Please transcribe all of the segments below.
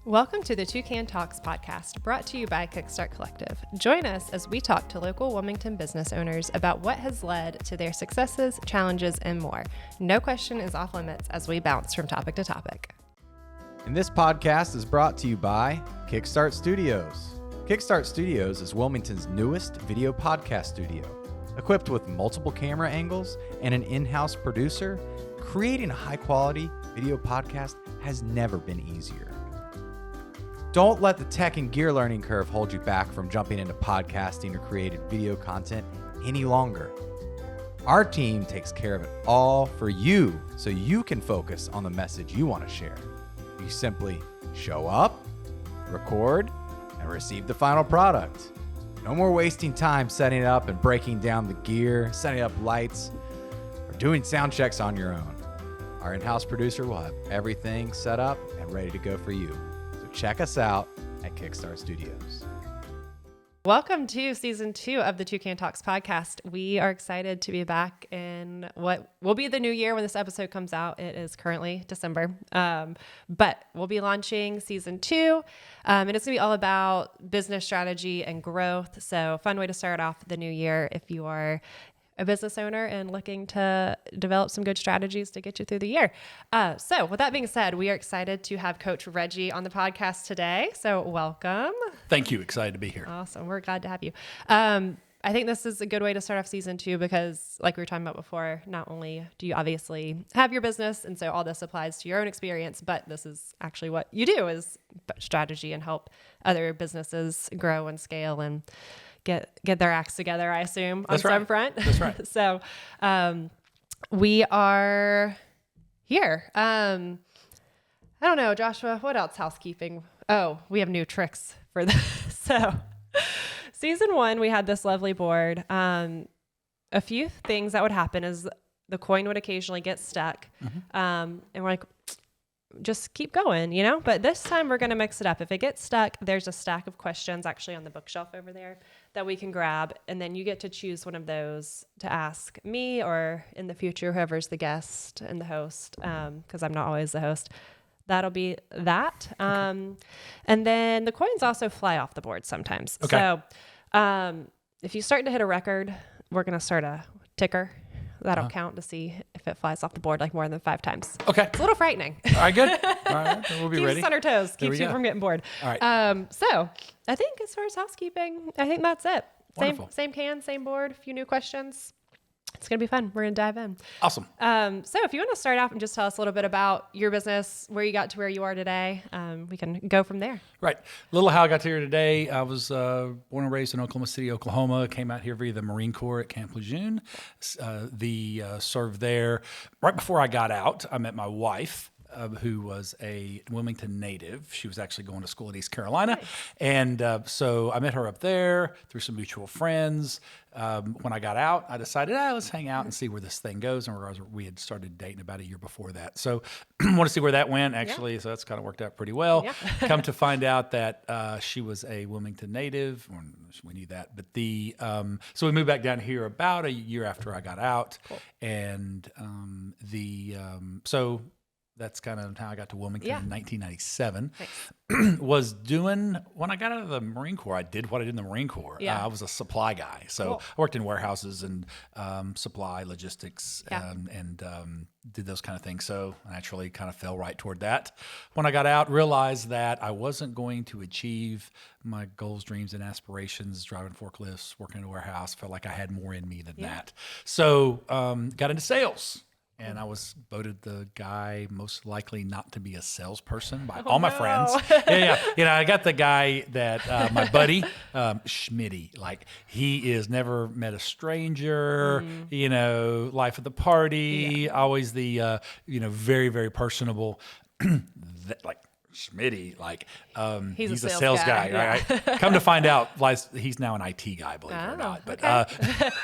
Welcome to the Toucan Talks podcast, brought to you by Kickstart Collective. Join us as we talk to local Wilmington business owners about what has led to their successes, challenges, and more. No question is off limits as we bounce from topic to topic. And this podcast is brought to you by Kickstart Studios. Kickstart Studios is Wilmington's newest video podcast studio. Equipped with multiple camera angles and an in-house producer, creating a high-quality video podcast has never been easier. Don't let the tech and gear learning curve hold you back from jumping into podcasting or created video content any longer. Our team takes care of it all for you so you can focus on the message you want to share. You simply show up, record, and receive the final product. No more wasting time setting up and breaking down the gear, setting up lights, or doing sound checks on your own. Our in-house producer will have everything set up and ready to go for you. Check us out at Kickstart Studios. Welcome to season 2 of the Toucan Talks podcast. We are excited to be back in what will be the new year when this episode comes out. It is currently December, but we'll be launching season 2, and it's going to be all about business strategy and growth. So fun way to start off the new year if you are a business owner and looking to develop some good strategies to get you through the year. So with that being said, we are excited to have Coach Reggie on the podcast today. So welcome. Thank you. Excited to be here. Awesome. We're glad to have you. I think this is a good way to start off season 2 because like we were talking about before, not only do you obviously have your business, and so all this applies to your own experience, but this is actually what you do is strategy and help other businesses grow and scale and get their acts together, I assume, on some front. That's right. So we are here. I don't know, Joshua, what else housekeeping? Oh, we have new tricks for this. So season 1, we had this lovely board. A few things that would happen is the coin would occasionally get stuck. And we're like, just keep going, you know? But this time we're going to mix it up. If it gets stuck, there's a stack of questions actually on the bookshelf over there that we can grab. And then you get to choose one of those to ask me or in the future, whoever's the guest and the host, because I'm not always the host. That'll be that. Okay. And then the coins also fly off the board sometimes. Okay. So if you start to hit a record, we're going to start a ticker. That'll count to see if it flies off the board like more than 5 times. Okay. It's a little frightening. All right, good. All right, we'll be Keeps ready. us on our toes. Keeps you from getting bored. All right. So I think as far as housekeeping, I think that's it. Wonderful. Same can, same board, a few new questions. It's going to be fun. We're going to dive in. Awesome. So if you want to start off and just tell us a little bit about your business, where you got to where you are today, we can go from there. Right. Little how I got here today. I was born and raised in Oklahoma City, Oklahoma. Came out here via the Marine Corps at Camp Lejeune. Served there. Right before I got out, I met my wife, who was a Wilmington native. She was actually going to school in East Carolina. Nice. And so I met her up there through some mutual friends. When I got out, I decided, let's hang out and see where this thing goes. And we had started dating about a year before that. So want to see where that went, actually. Yeah. So that's kind of worked out pretty well. Yeah. Come to find out that she was a Wilmington native. We knew that. But so we moved back down here about a year after I got out. Cool. And so that's kind of how I got to Wilmington in 1997. When I got out of the Marine Corps, I did what I did in the Marine Corps. Yeah. I was a supply guy. So I worked in warehouses and supply, logistics, and did those kind of things. So I naturally kind of fell right toward that. When I got out, realized that I wasn't going to achieve my goals, dreams, and aspirations, driving forklifts, working in a warehouse. Felt like I had more in me than that. So got into sales. And I was voted the guy most likely not to be a salesperson by all my friends. Yeah. You know, I got the guy that my buddy, Schmitty, like he is never met a stranger, you know, life of the party, always the, very, very personable, like Schmitty, like he's a sales guy, right? Come to find out, he's now an IT guy, believe it or not. But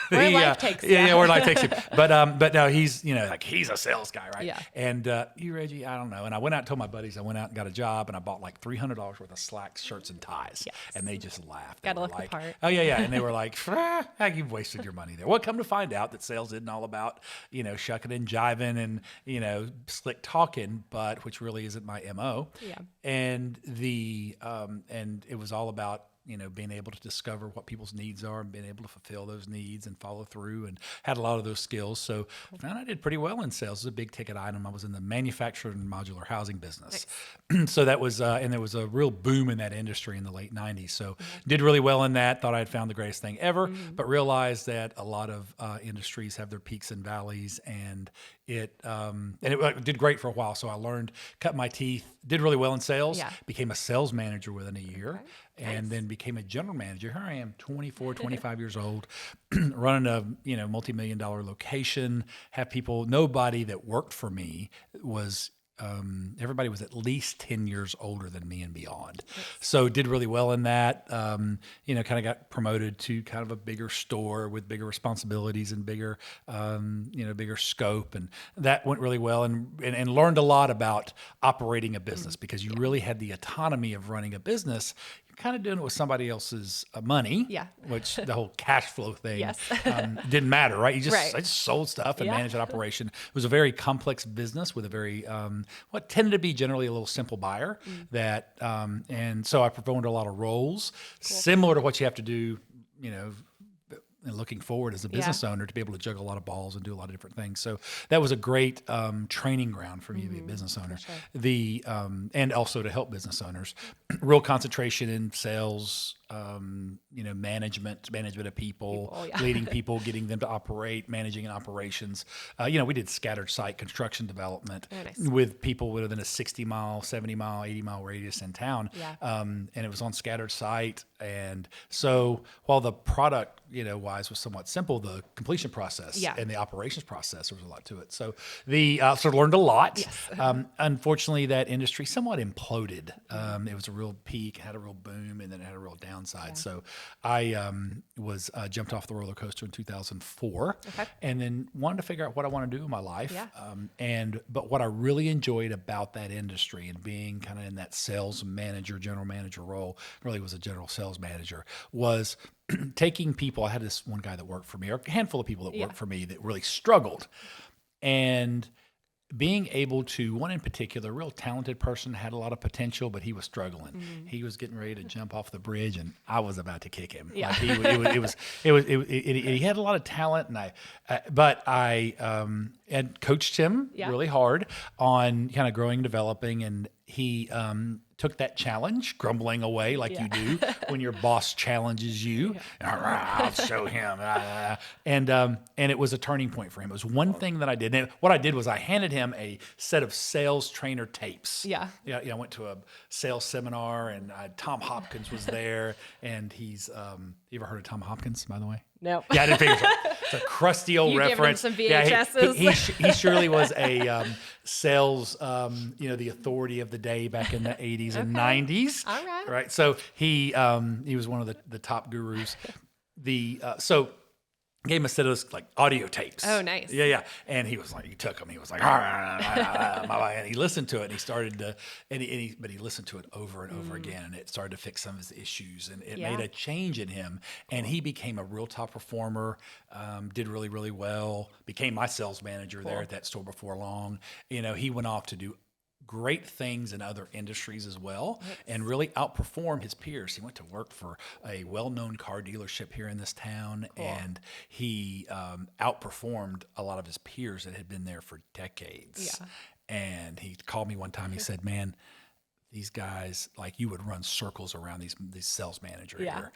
where life takes you. Yeah, where life takes you. But no, he's like he's a sales guy, right? Yeah. And you, Reggie, I don't know. And I went out and told my buddies I went out and got a job, and I bought like $300 worth of slacks, shirts, and ties. Yes. And they just laughed. Got to look the part. Oh yeah. And they were like, you've wasted your money there. Well, come to find out that sales isn't all about shucking and jiving and slick talking, but which really isn't my MO. Yeah. And and it was all about, being able to discover what people's needs are and being able to fulfill those needs and follow through, and had a lot of those skills. So and I did pretty well in sales. It was a big ticket item. I was in the manufactured and modular housing business. Nice. So that was, and there was a real boom in that industry in the late 90s. So did really well in that, thought I'd found the greatest thing ever, but realized that a lot of industries have their peaks and valleys, and it did great for a while. So I learned, cut my teeth, did really well in sales, became a sales manager within a year. Okay. And then became a general manager. Here I am, 24, 25 years old, running a multi-million-dollar location. Have people, nobody that worked for me was, everybody was at least 10 years older than me and beyond. Yes. So did really well in that. Kind of got promoted to kind of a bigger store with bigger responsibilities and bigger, bigger scope, and that went really well. And learned a lot about operating a business, because you really had the autonomy of running a business. Kind of doing it with somebody else's money, which the whole cash flow thing didn't matter, right? I just sold stuff and managed that operation. It was a very complex business with a very, what tended to be generally a little simple buyer that, and so I performed a lot of roles similar to what you have to do, and looking forward as a business owner, to be able to juggle a lot of balls and do a lot of different things. So that was a great training ground for me to be a business owner. Sure. And also to help business owners. Real concentration in sales, management of people, leading people, getting them to operate, managing operations. We did scattered site construction development with people within a 60-mile, 70-mile, 80-mile radius in town. Yeah. And it was on scattered site. And so while the product, wise was somewhat simple, the completion process and the operations process, there was a lot to it. So sort of learned a lot. Yes. Unfortunately, that industry somewhat imploded. It was a real peak, had a real boom, and then it had a real downside. Yeah. So I was jumped off the roller coaster in 2004, and then wanted to figure out what I want to do in my life. Yeah. But what I really enjoyed about that industry and being kind of in that sales manager, general manager role, really was a general sales manager, was taking people. I had this one guy that worked for me, or a handful of people that worked for me, that really struggled, and being able to, one in particular, a real talented person, had a lot of potential, but he was struggling. Mm-hmm. He was getting ready to jump off the bridge, and I was about to kick him. Yeah. Like he had a lot of talent, and I had coached him really hard on kind of growing and developing, and he took that challenge, grumbling away like you do when your boss challenges you. I'll show him. And it was a turning point for him. It was one thing that I did. And what I did was I handed him a set of sales trainer tapes. Yeah. I went to a sales seminar, and Tom Hopkins was there. And he's, you ever heard of Tom Hopkins, by the way? No. Yeah, I didn't figure it out. It's a crusty old reference. Some VHSs. He surely was a sales, the authority of the day back in the 80s and 90s. All right. Right. So he was one of the top gurus. So gave him a set of those, like, audio tapes. Oh, nice. Yeah. And he was like, he took them. He was like, and he listened to it, and he started to, but he listened to it over and over again, and it started to fix some of his issues, and it made a change in him, and he became a real top performer, did really, really well, became my sales manager there at that store before long. He went off to do great things in other industries as well, and really outperform his peers. He went to work for a well-known car dealership here in this town, and he outperformed a lot of his peers that had been there for decades. Yeah. And he called me one time. He said, "Man, these guys, like, you would run circles around these sales manager here.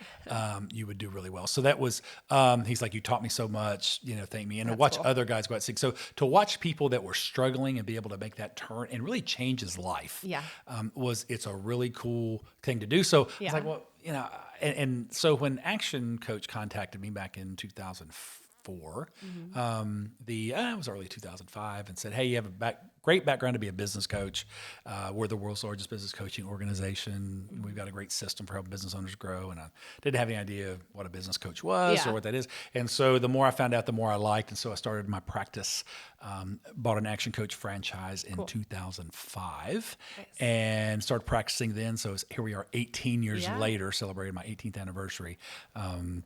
You would do really well." So that was, he's like, "You taught me so much, thank me." And to watch other guys go out and sing. So to watch people that were struggling and be able to make that turn and really change his life, it's a really cool thing to do. So I was like, well, and so when Action Coach contacted me back in 2004, it was early 2005, and said, "Hey, you have a great background to be a business coach. We're the world's largest business coaching organization. We've got a great system for helping business owners grow." And I didn't have any idea what a business coach was or what that is. And so the more I found out, the more I liked. And so I started my practice, bought an Action Coach franchise in 2005 and started practicing then. So here we are 18 years later, celebrating my 18th anniversary.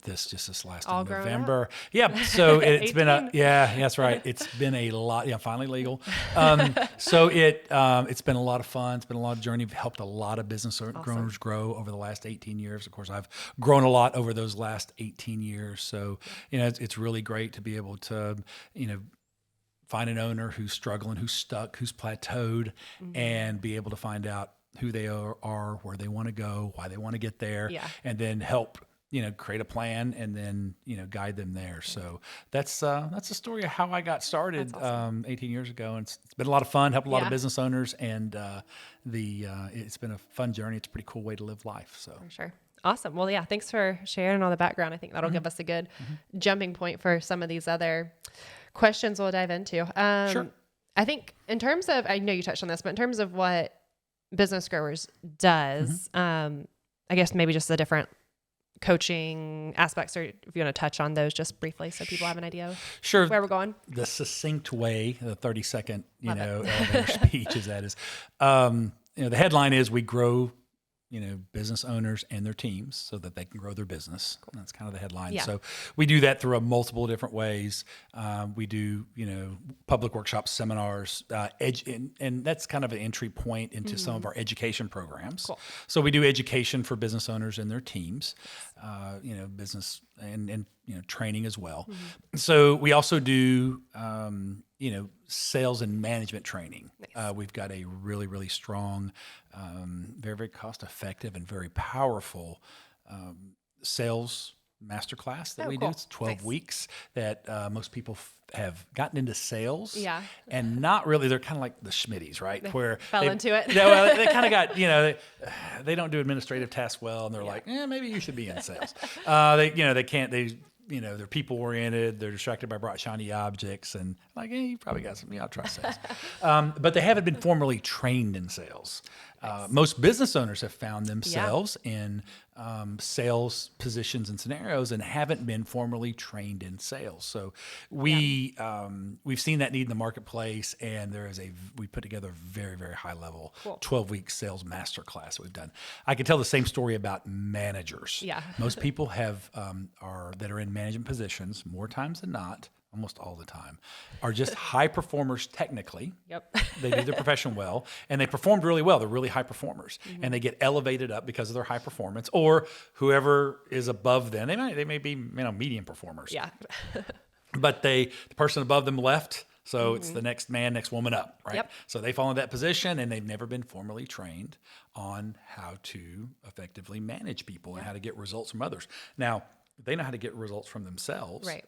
This last in November. Yeah. So it's been that's right. It's been a lot. Yeah. Finally legal. So it's been a lot of fun. It's been a lot of journey. We've helped a lot of business owners grow over the last 18 years. Of course, I've grown a lot over those last 18 years. So, it's really great to be able to, find an owner who's struggling, who's stuck, who's plateaued, and be able to find out who they are, where they want to go, why they want to get there, and then help, create a plan and then, guide them there. So that's a story of how I got started 18 years ago. And it's been a lot of fun, helped a lot of business owners, and it's been a fun journey. It's a pretty cool way to live life. So for sure. Awesome. Well, yeah, thanks for sharing all the background. I think that'll give us a good jumping point for some of these other questions we'll dive into. Sure. I think in terms of, I know you touched on this, but in terms of what Business Growers does, I guess maybe just the different coaching aspects, or if you want to touch on those just briefly so people have an idea of sure where we're going. The succinct way, the 30-second, elevator speech is the headline is we grow business owners and their teams so that they can grow their business. Cool. That's kind of the headline. Yeah. So we do that through multiple different ways. We do, public workshops, seminars, and that's kind of an entry point into some of our education programs. Cool. So we do education for business owners and their teams, business and training as well. So we also do, sales and management training. Nice. We've got a really, really strong, very, very cost-effective and very powerful sales masterclass that we do. It's 12 weeks that most people have gotten into sales. Yeah. And not really, they're kind of like the Schmitties, right? Where fell into it. They kind of got, they don't do administrative tasks well, and they're like, maybe you should be in sales. They can't, they're people oriented. They're distracted by bright, shiny objects, and like, you probably got some. I'll try sales, but they haven't been formally trained in sales. Most business owners have found themselves in sales positions and scenarios and haven't been formally trained in sales. So we've seen that need in the marketplace, and we put together a very, very high level 12-week sales masterclass that we've done. I can tell the same story about managers. Yeah. Most people that are in management positions, more times than not, almost all the time, are just high performers technically. Yep. They do their profession well, and they performed really well. They're really high performers, and they get elevated up because of their high performance, or whoever is above them. They may be medium performers. Yeah. But the person above them left, so it's the next man, next woman up, right? Yep. So they fall in that position, and they've never been formally trained on how to effectively manage people and how to get results from others. Now, they know how to get results from themselves. Right.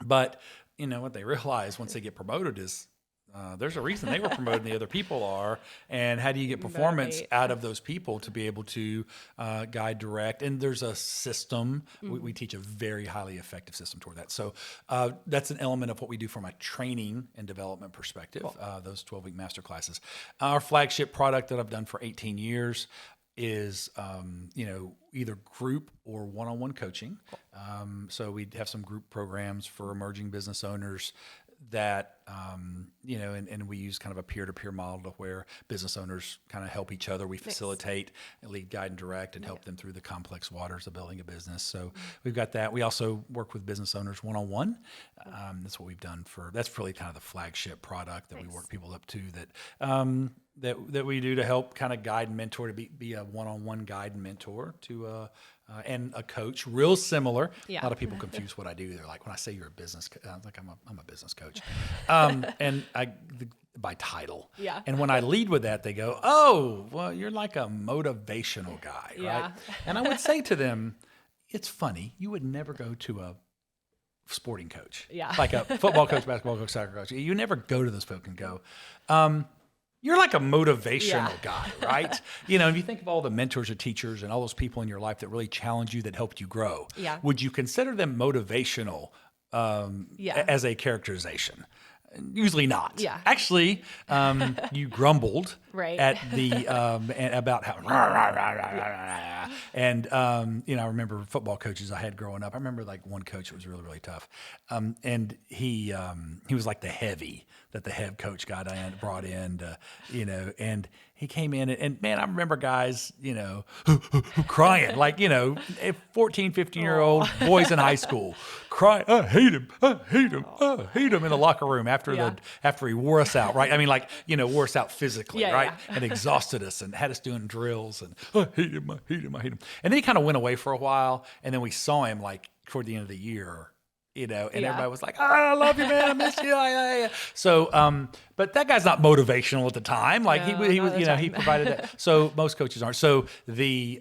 But what they realize once they get promoted is there's a reason they were promoted and the other people are. And how do you get performance out of those people to be able to guide, direct? And there's a system. We teach a very highly effective system toward that. So that's an element of what we do from a training and development perspective, those 12-week masterclasses. Our flagship product that I've done for 18 years is, either group or one-on-one coaching. So we have some group programs for emerging business owners that, and we use kind of a peer-to-peer model to where business owners kind of help each other. We facilitate, lead, guide, and direct, and help them through the complex waters of building a business. So we've got that. We also work with business owners one-on-one. That's what we've done that's really kind of the flagship product that we work people up to that we do to help kind of guide and mentor, to be a one-on-one guide and mentor to and a coach, real similar. Yeah. A lot of people confuse what I do. They're like, when I say you're a business, I'm like, I'm a business coach, and by title. Yeah. And when I lead with that, they go, "Oh, well, you're like a motivational guy, right?" And I would say to them, "It's funny. You would never go to a sporting coach, like a football coach, basketball coach, soccer coach. You never go to those folks and go." You're like a motivational guy, right? If you think of all the mentors or teachers and all those people in your life that really challenged you, that helped you grow, would you consider them motivational as a characterization? Usually not. Yeah. Actually, you grumbled at the about how and I remember football coaches I had growing up. I remember like one coach that was really, really tough, and he was like the heavy that the head coach brought in, and he came in and man, I remember guys, crying like, 14, 15-year-old boys in high school crying, I hate him in the locker room after he wore us out, right? I mean, like, wore us out physically, right? Yeah. And exhausted us and had us doing drills and I hate him. And then he kind of went away for a while. And then we saw him like toward the end of the year, and everybody was like, oh, I love you, man. I miss you. Yeah. So, but that guy's not motivational at the time. Like he was, he provided that. So most coaches aren't. So so be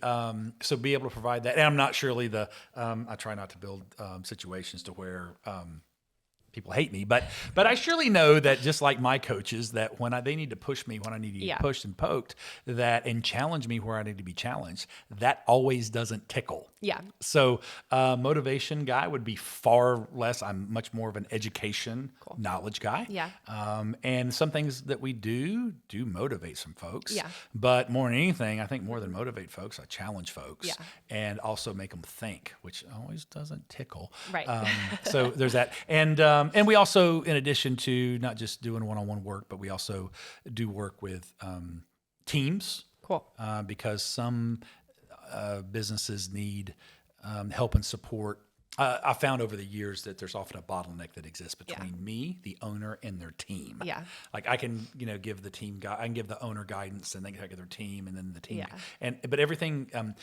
able to provide that. And I'm not surely I try not to build situations to where, people hate me, but I surely know that just like my coaches, that when they need to push me, when I need to be pushed and poked, and challenge me where I need to be challenged, that always doesn't tickle. Yeah. So motivation guy would be far less. I'm much more of an education, knowledge guy. Yeah. And some things that we do motivate some folks. Yeah. But more than anything, I think more than motivate folks, I challenge folks. Yeah. And also make them think, which always doesn't tickle. Right. So there's that. And we also, in addition to not just doing one-on-one work, but we also do work with teams. Cool. Because some businesses need help and support. I found over the years that there's often a bottleneck that exists between me, the owner, and their team. Yeah. Like I can, give the team I can give the owner guidance, and they can give their team, and then the team. Yeah. But everything, and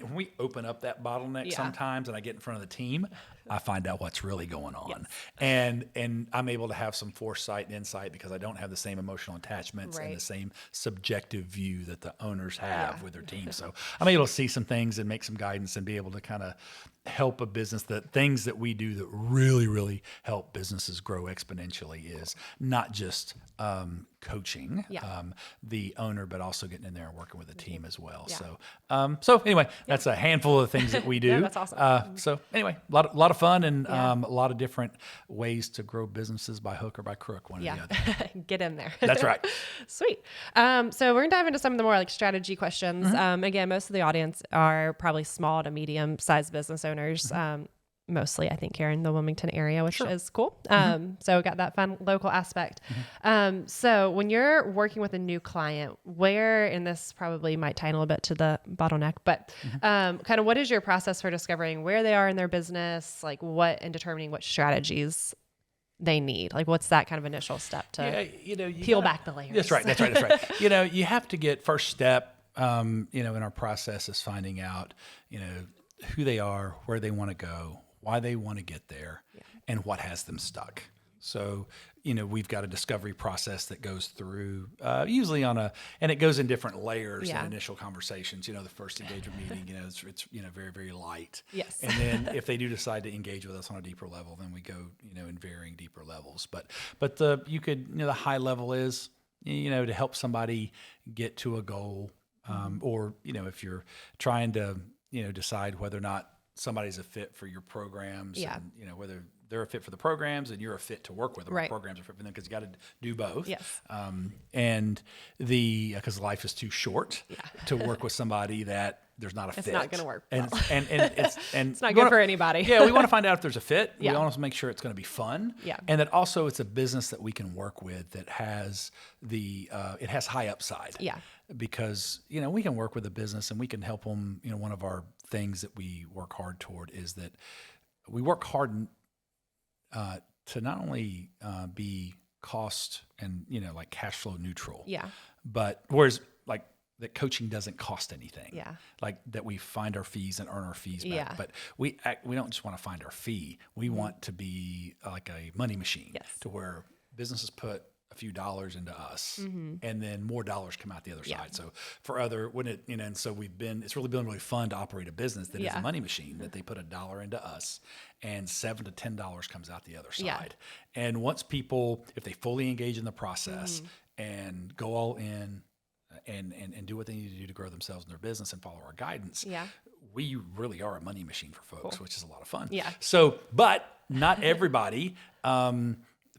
when we open up that bottleneck sometimes, and I get in front of the team, I find out what's really going on, and I'm able to have some foresight and insight because I don't have the same emotional attachments and the same subjective view that the owners have with their team. So I'm able to see some things and make some guidance and be able to kind of help a business. The things that we do that really, really help businesses grow exponentially is not just coaching the owner, but also getting in there and working with the team as well. Yeah. So anyway, that's a handful of things that we do. That's awesome. So anyway, a lot of fun and a lot of different ways to grow businesses by hook or by crook, one or the other. Get in there. That's right. Sweet. So we're gonna dive into some of the more like strategy questions. Again, most of the audience are probably small to medium sized business owners. Mostly, I think, here in the Wilmington area, which is cool. So we got that fun local aspect. So when you're working with a new client, and this probably might tie in a little bit to the bottleneck, but kind of what is your process for discovering where they are in their business, and determining what strategies they need? Like what's that kind of initial step to peel back the layers? That's right. You have to get first step, in our process is finding out, who they are, where they want to go, why they want to get there, and what has them stuck. So, we've got a discovery process that goes through usually and it goes in different layers in initial conversations. The first engagement meeting, it's very, very light. Yes. And then if they do decide to engage with us on a deeper level, then we go, in varying deeper levels. But the high level is, to help somebody get to a goal, or, if you're trying to, decide whether or not somebody's a fit for your programs, and whether they're a fit for the programs and you're a fit to work with them. Right. Programs are fit for them because you got to do both. Yes. And because life is too short to work with somebody that there's not a fit. It's not going to work. And it's not good for anybody. We want to find out if there's a fit. We want to make sure it's going to be fun. Yeah. And that also it's a business that we can work with that has it has high upside. Yeah. Because, we can work with a business and we can help them. One of our things that we work hard toward is that we work hard to not only be cost and, like cash flow neutral. Yeah. But whereas like that coaching doesn't cost anything. Yeah. Like that we find our fees and earn our fees back. Yeah. But we don't just want to find our fee. We want to be like a money machine to where businesses put a few dollars into us and then more dollars come out the other side. So and so it's really been really fun to operate a business that is a money machine, that they put $1 into us and $7 to $10 comes out the other side. And once people, if they fully engage in the process and go all in and do what they need to do to grow themselves in their business and follow our guidance, we really are a money machine for folks, which is a lot of fun. Yeah. So, but not everybody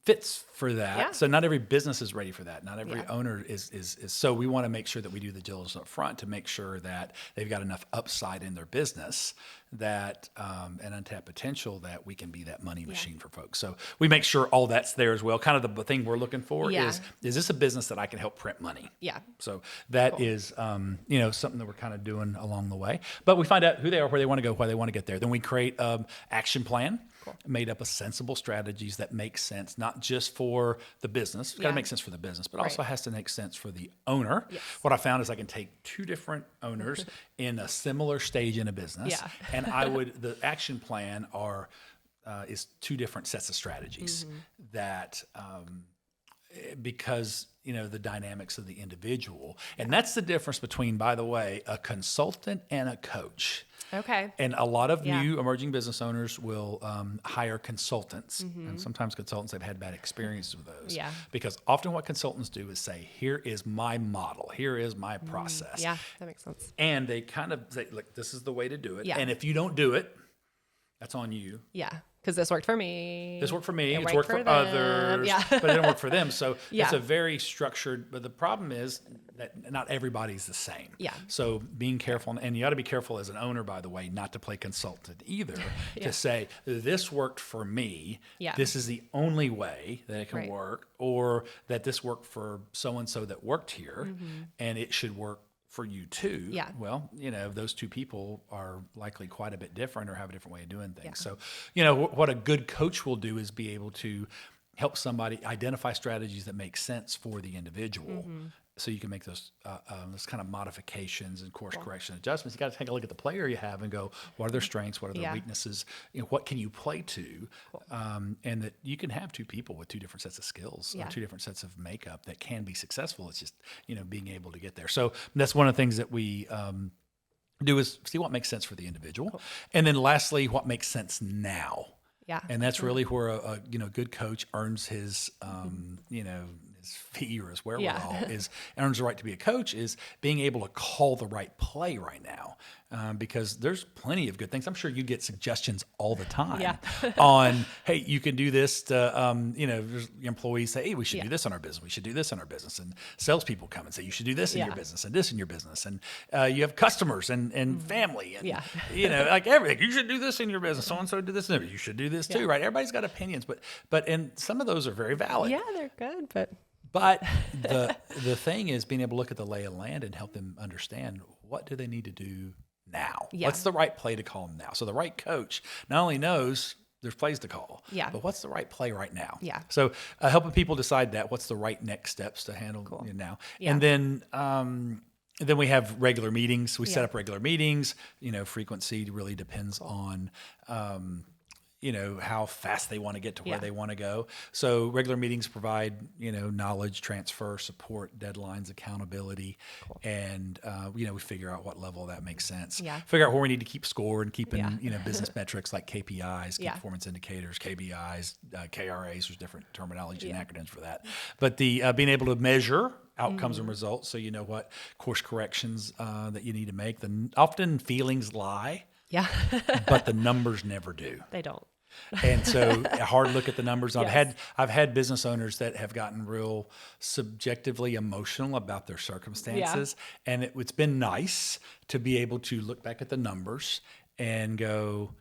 fits for that. Yeah. So not every business is ready for that. Not every owner is. So we want to make sure that we do the diligence up front to make sure that they've got enough upside in their business that and untapped potential that we can be that money machine for folks. So we make sure all that's there as well. Kind of the thing we're looking for is this a business that I can help print money? Yeah. So that is, something that we're kind of doing along the way. But we find out who they are, where they want to go, why they want to get there. Then we create action plan made up of sensible strategies that make sense, not just for the business. It's got to make sense for the business, but also has to make sense for the owner. Yes. What I found is I can take two different owners in a similar stage in a business, and the action plan is two different sets of strategies that because the dynamics of the individual, and that's the difference between, by the way, a consultant and a coach. Okay. And a lot of new emerging business owners will hire consultants, and sometimes consultants have had bad experiences with those. Yeah. Because often what consultants do is say, "Here is my model. Here is my process." Yeah, that makes sense. And they kind of say, "Look, this is the way to do it." Yeah. And if you don't do it, that's on you. Yeah. Because this worked for me. This worked for me. It's worked for others. Yeah. But it didn't work for them. So it's a very structured, but the problem is that not everybody's the same. Yeah. So being careful, and you ought to be careful as an owner, by the way, not to play consultant either, to say, this worked for me. Yeah. This is the only way that it can work, or that this worked for so-and-so that worked here, and it should work for you too. Yeah. Well, those two people are likely quite a bit different or have a different way of doing things. Yeah. So, what a good coach will do is be able to help somebody identify strategies that make sense for the individual. So you can make those kind of modifications and course correction adjustments. You got to take a look at the player you have and go, what are their strengths? What are their weaknesses? What can you play to? And that you can have two people with two different sets of skills, or two different sets of makeup that can be successful. It's just, being able to get there. So that's one of the things that we do is see what makes sense for the individual. Cool. And then lastly, what makes sense now. Yeah. And that's really where a good coach earns his his fee or his wherewithal earns the right to be a coach, is being able to call the right play right now. Because there's plenty of good things. I'm sure you get suggestions all the time on, hey, you can do this to, there's employees say, hey, we should do this on our business. We should do this on our business. And salespeople come and say, you should do this in your business and this in your business. And you have customers and family and, like everything. You should do this in your business. So-and-so did this. You should do this too, right? Everybody's got opinions, and some of those are very valid. Yeah, they're good, But the thing is being able to look at the lay of land and help them understand, what do they need to do now? Yeah. What's the right play to call them now? So the right coach not only knows there's plays to call, but what's the right play right now? Yeah. So helping people decide what's the right next steps to handle now. Yeah. And then we have regular meetings. We set up regular meetings. Frequency really depends on how fast they want to get to where they want to go. So regular meetings provide, knowledge transfer, support, deadlines, accountability, and, we figure out what level that makes sense. Yeah. Figure out where we need to keep score and keeping, business metrics like KPIs, key performance indicators, KBIs, KRAs, there's different terminology and acronyms for that. But the being able to measure outcomes and results, so you know what course corrections that you need to make. Often feelings lie. Yeah. But the numbers never do. They don't. And so a hard look at the numbers. I've had business owners that have gotten real subjectively emotional about their circumstances. Yeah. And it's been nice to be able to look back at the numbers and go,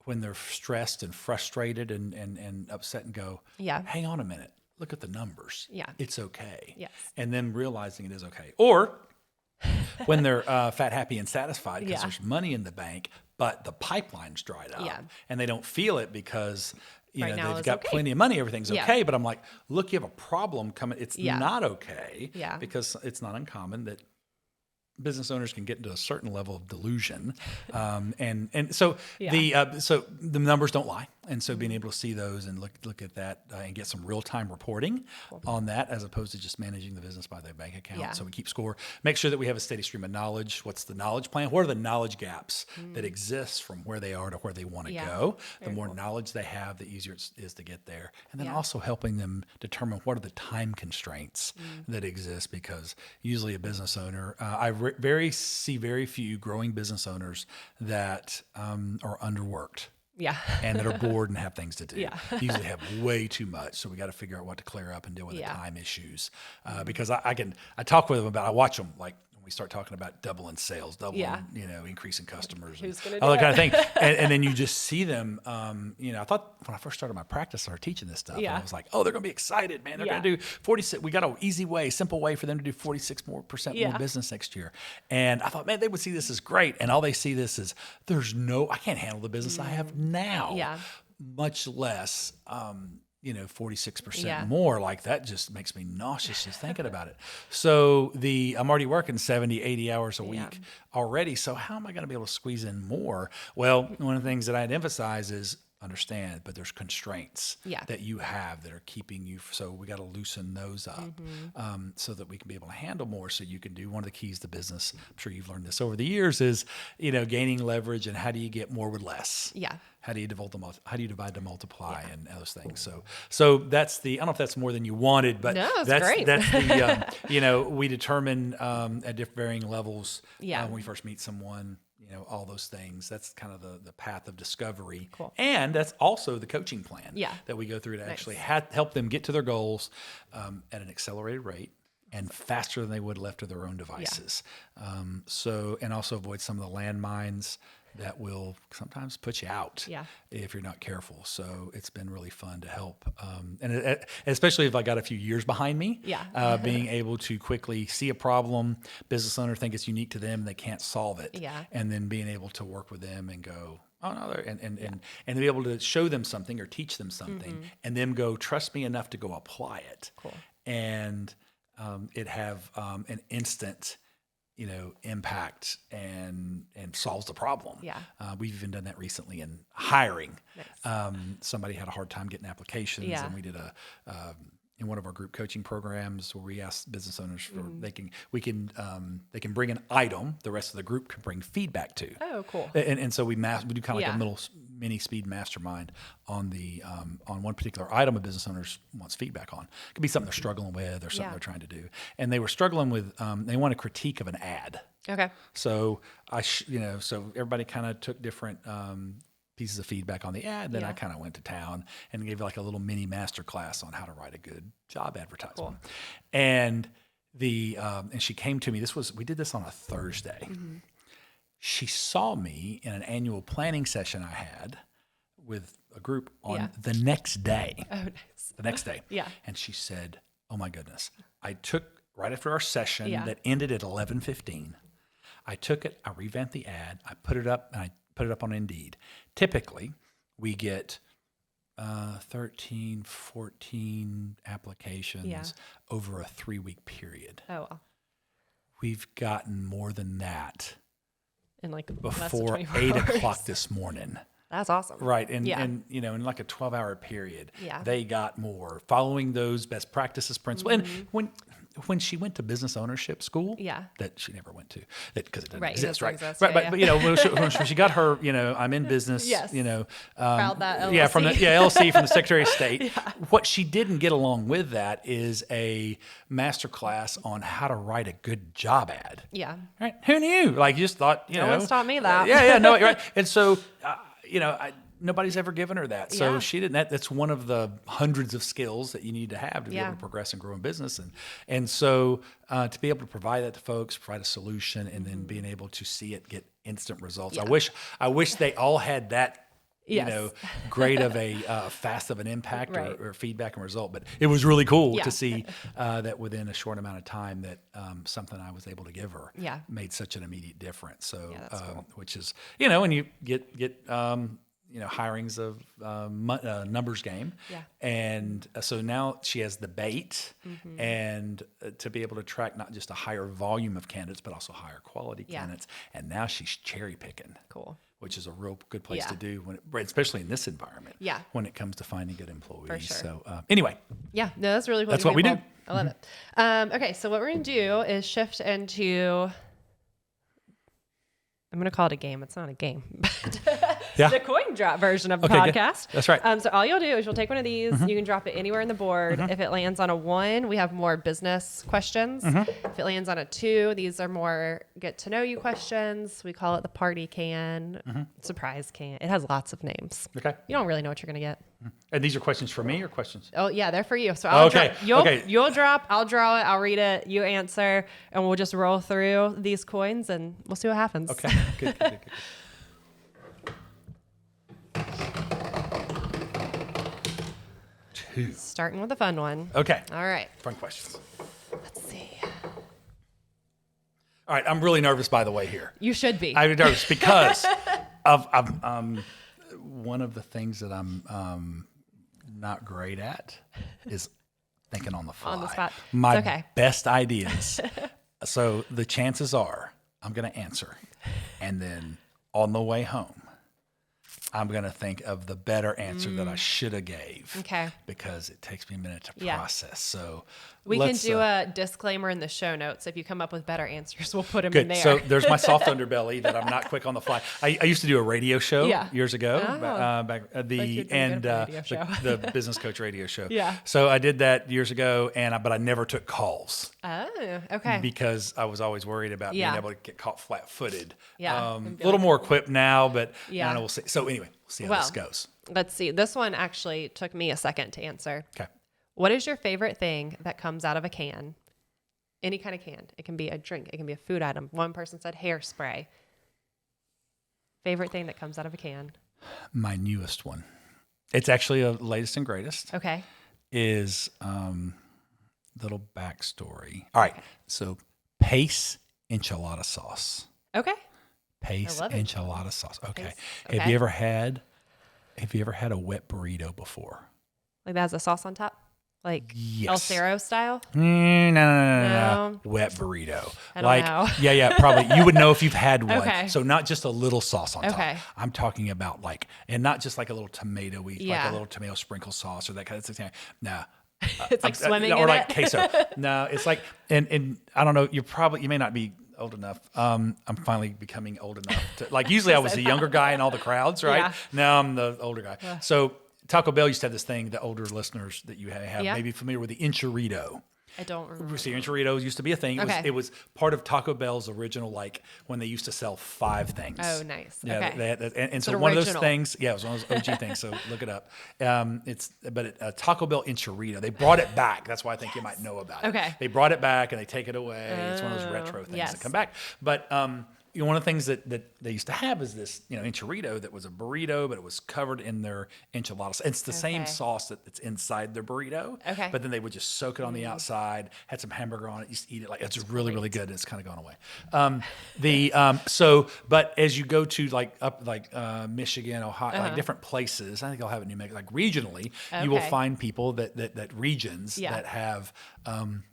when they're stressed and frustrated and upset, and go, hang on a minute, look at the numbers. Yeah. It's okay. Yes. And then realizing it is okay. Or when they're fat, happy, and satisfied because there's money in the bank, but the pipeline's dried up, and they don't feel it because they've got plenty of money, everything's okay. But I'm like, look, you have a problem coming. It's not okay, because it's not uncommon that business owners can get into a certain level of delusion, so the numbers don't lie, and so being able to see those and look at that and get some real time reporting on that, as opposed to just managing the business by their bank account. Yeah. So we keep score, make sure that we have a steady stream of knowledge. What's the knowledge plan? What are the knowledge gaps that exist from where they are to where they want to go? The more knowledge they have, the easier it is to get there, and then also helping them determine what are the time constraints that exist, because usually a business owner, see very few growing business owners that are underworked. Yeah. and that are bored and have things to do. Yeah. Usually have way too much. So we got to figure out what to clear up and deal with the time issues. Because I talk with them about, I watch them like, we start talking about doubling sales, increasing customers, Who's gonna all do that kind of thing. And then you just see them, I thought when I first started my practice, I started teaching this stuff. And I was like, oh, they're going to be excited, man. They're going to do 46. We got an easy way, simple way for them to do 46% more business next year. And I thought, man, they would see this as great. And all they see this is I can't handle the business I have now, much less, 46% more. Like that just makes me nauseous just thinking about it. So I'm already working 70, 80 hours a week already. So how am I going to be able to squeeze in more? Well, one of the things that I'd emphasize is understand, but there's constraints that you have that are keeping you. So we got to loosen those up so that we can be able to handle more. So you can do one of the keys to business. I'm sure you've learned this over the years is, gaining leverage and how do you get more with less? Yeah. How do you divide to multiply and those things? So that's I don't know if that's more than you wanted, but no, that's great. That's the, we determine at different varying levels when we first meet someone, all those things. That's kind of the path of discovery. Cool. And that's also the coaching plan that we go through to actually help them get to their goals at an accelerated rate and faster than they would left to their own devices. And also avoid some of the landmines that will sometimes put you out if you're not careful. So it's been really fun to help. And especially if I got a few years behind me, being able to quickly see a problem, business owner think it's unique to them, they can't solve it. And then being able to work with them and go, oh no, and be able to show them something or teach them something and them go, trust me enough to go apply it. Cool. And it have an instant impact and solves the problem. We've even done that recently in hiring. Nice. Somebody had a hard time getting applications, and we did in one of our group coaching programs where we asked business owners for they can bring an item the rest of the group can bring feedback to. Oh, cool. And so we do kind of like a mini speed mastermind on on one particular item a business owners wants feedback on. It could be something they're struggling with or something they're trying to do. And they were struggling with they want a critique of an ad. Okay. So so everybody kind of took different pieces of feedback on the ad. Then I kind of went to town and gave like a little mini masterclass on how to write a good job advertisement. Cool. And and she came to me. We did this on a Thursday. She saw me in an annual planning session I had with a group on the next day. Oh, nice. The next day. And she said, oh my goodness, I took right after our session that ended at 11:15. I took it, I revamped the ad, I put it up, and I put it up on Indeed. Typically, we get 13, 14 applications over a 3-week period. Oh, wow. We've gotten more than that in like before 8 o'clock this morning. That's awesome. Right. And in like a 12-hour period, they got more following those best practices principles. And when she went to business ownership school, that she never went to, because it doesn't exist, right? But when she got her, I'm in business, filed that LLC. From the LLC from the Secretary of State. What she didn't get along with that is a masterclass on how to write a good job ad. Yeah. Right. Who knew? Like, you just thought, no one's taught me that. No, right. And so, nobody's ever given her that. So she didn't. That's one of the hundreds of skills that you need to have to be able to progress and grow in business. And so to be able to provide that to folks, provide a solution, and then being able to see it get instant results. I wish they all had that. Great of a fast of an impact or feedback and result. But it was really cool to see that within a short amount of time that something I was able to give her made such an immediate difference. So, cool. Which is, when you get hirings of numbers game. And so now she has the bait and to be able to track not just a higher volume of candidates, but also higher quality candidates. And now she's cherry picking. Cool. Which is a real good place to do, especially in this environment. When it comes to finding good employees. For sure. So anyway. Yeah, no, that's really cool. That's what we do. I love it. Okay, so what we're going to do is shift into. I'm going to call it a game. It's not a game. the coin drop version of the podcast. Good. That's right. So all you'll do is you'll take one of these. You can drop it anywhere in the board. If it lands on a 1, we have more business questions. If it lands on a 2, these are more get to know you questions. We call it the party can, surprise can. It has lots of names. Okay. You don't really know what you're going to get. And these are questions for me or questions? Oh yeah, they're for you. So I'll Okay. You'll drop, I'll draw it, I'll read it, you answer, and we'll just roll through these coins and we'll see what happens. Okay. Good. Two. Starting with a fun one. Okay. All right. Fun questions. Let's see. All right. I'm really nervous, by the way, here. You should be. I'm nervous because of one of the things that I'm not great at is thinking on the fly. On the spot. My It's okay. best ideas. So the chances are I'm going to answer, and then on the way home, I'm going to think of the better answer that I should have gave. Okay. Because it takes me a minute to Yeah. process. So We can do a disclaimer in the show notes. If you come up with better answers, we'll put them in good. there. So there's my soft underbelly that I'm not quick on the fly. I used to do a radio show years ago. Back at the the business coach radio show. Yeah. So I did that years ago, but I never took calls. Oh, okay. Because I was always worried about being Yeah. able to get caught flat-footed. Yeah. A little more equipped now, but Yeah. we'll see. So anyway, we'll see how this goes. Let's see. This one actually took me a second to answer. Okay. What is your favorite thing that comes out of a can? Any kind of can. It can be a drink. It can be a food item. One person said hairspray. Favorite thing that comes out of a can? My newest one. It's actually a latest and greatest. Okay. Is little backstory. All right. So Pace enchilada sauce. Okay. Pace I love it. enchilada sauce. Okay. Pace. Have Okay. you ever had a wet burrito before? Like that has a sauce on top? Like Yes. El Cerro style? No. No. Wet burrito. I don't know. Yeah, probably. You would know if you've had one. Okay. So not just a little sauce on Okay. top. I'm talking about and not just like a little tomatoey, like Yeah. a little tomato sprinkle sauce or that kind of thing. No. It's like swimming or in like it. queso. No, it's like, and I don't know, you may not be old enough. I'm finally becoming old enough to, usually I was the younger guy in all the crowds, right? Yeah. Now I'm the older guy. Yeah. So Taco Bell used to have this thing, the older listeners that you have Yeah. maybe familiar with the enchilada. I don't remember. See, enchiladas used to be a thing. It was part of Taco Bell's original, when they used to sell 5 things. Oh, nice. Yeah, Okay. they had, and so an one of those original. things, it was one of those OG things. So look it up. Taco Bell enchilada. They brought it back. That's why I think you might know about it. Okay. They brought it back and they take it away. It's one of those retro things yes. that come back. But one of the things that they used to have is this, enchilada that was a burrito, but it was covered in their enchiladas. It's the same sauce that's inside their burrito. Okay. But then they would just soak it on the outside, had some hamburger on it, used to eat it it's really, really good. And it's kind of gone away. But as you go to Michigan, Ohio, different places, I think I'll have it in New Mexico, regionally, you will Okay. find people that regions Yeah. that have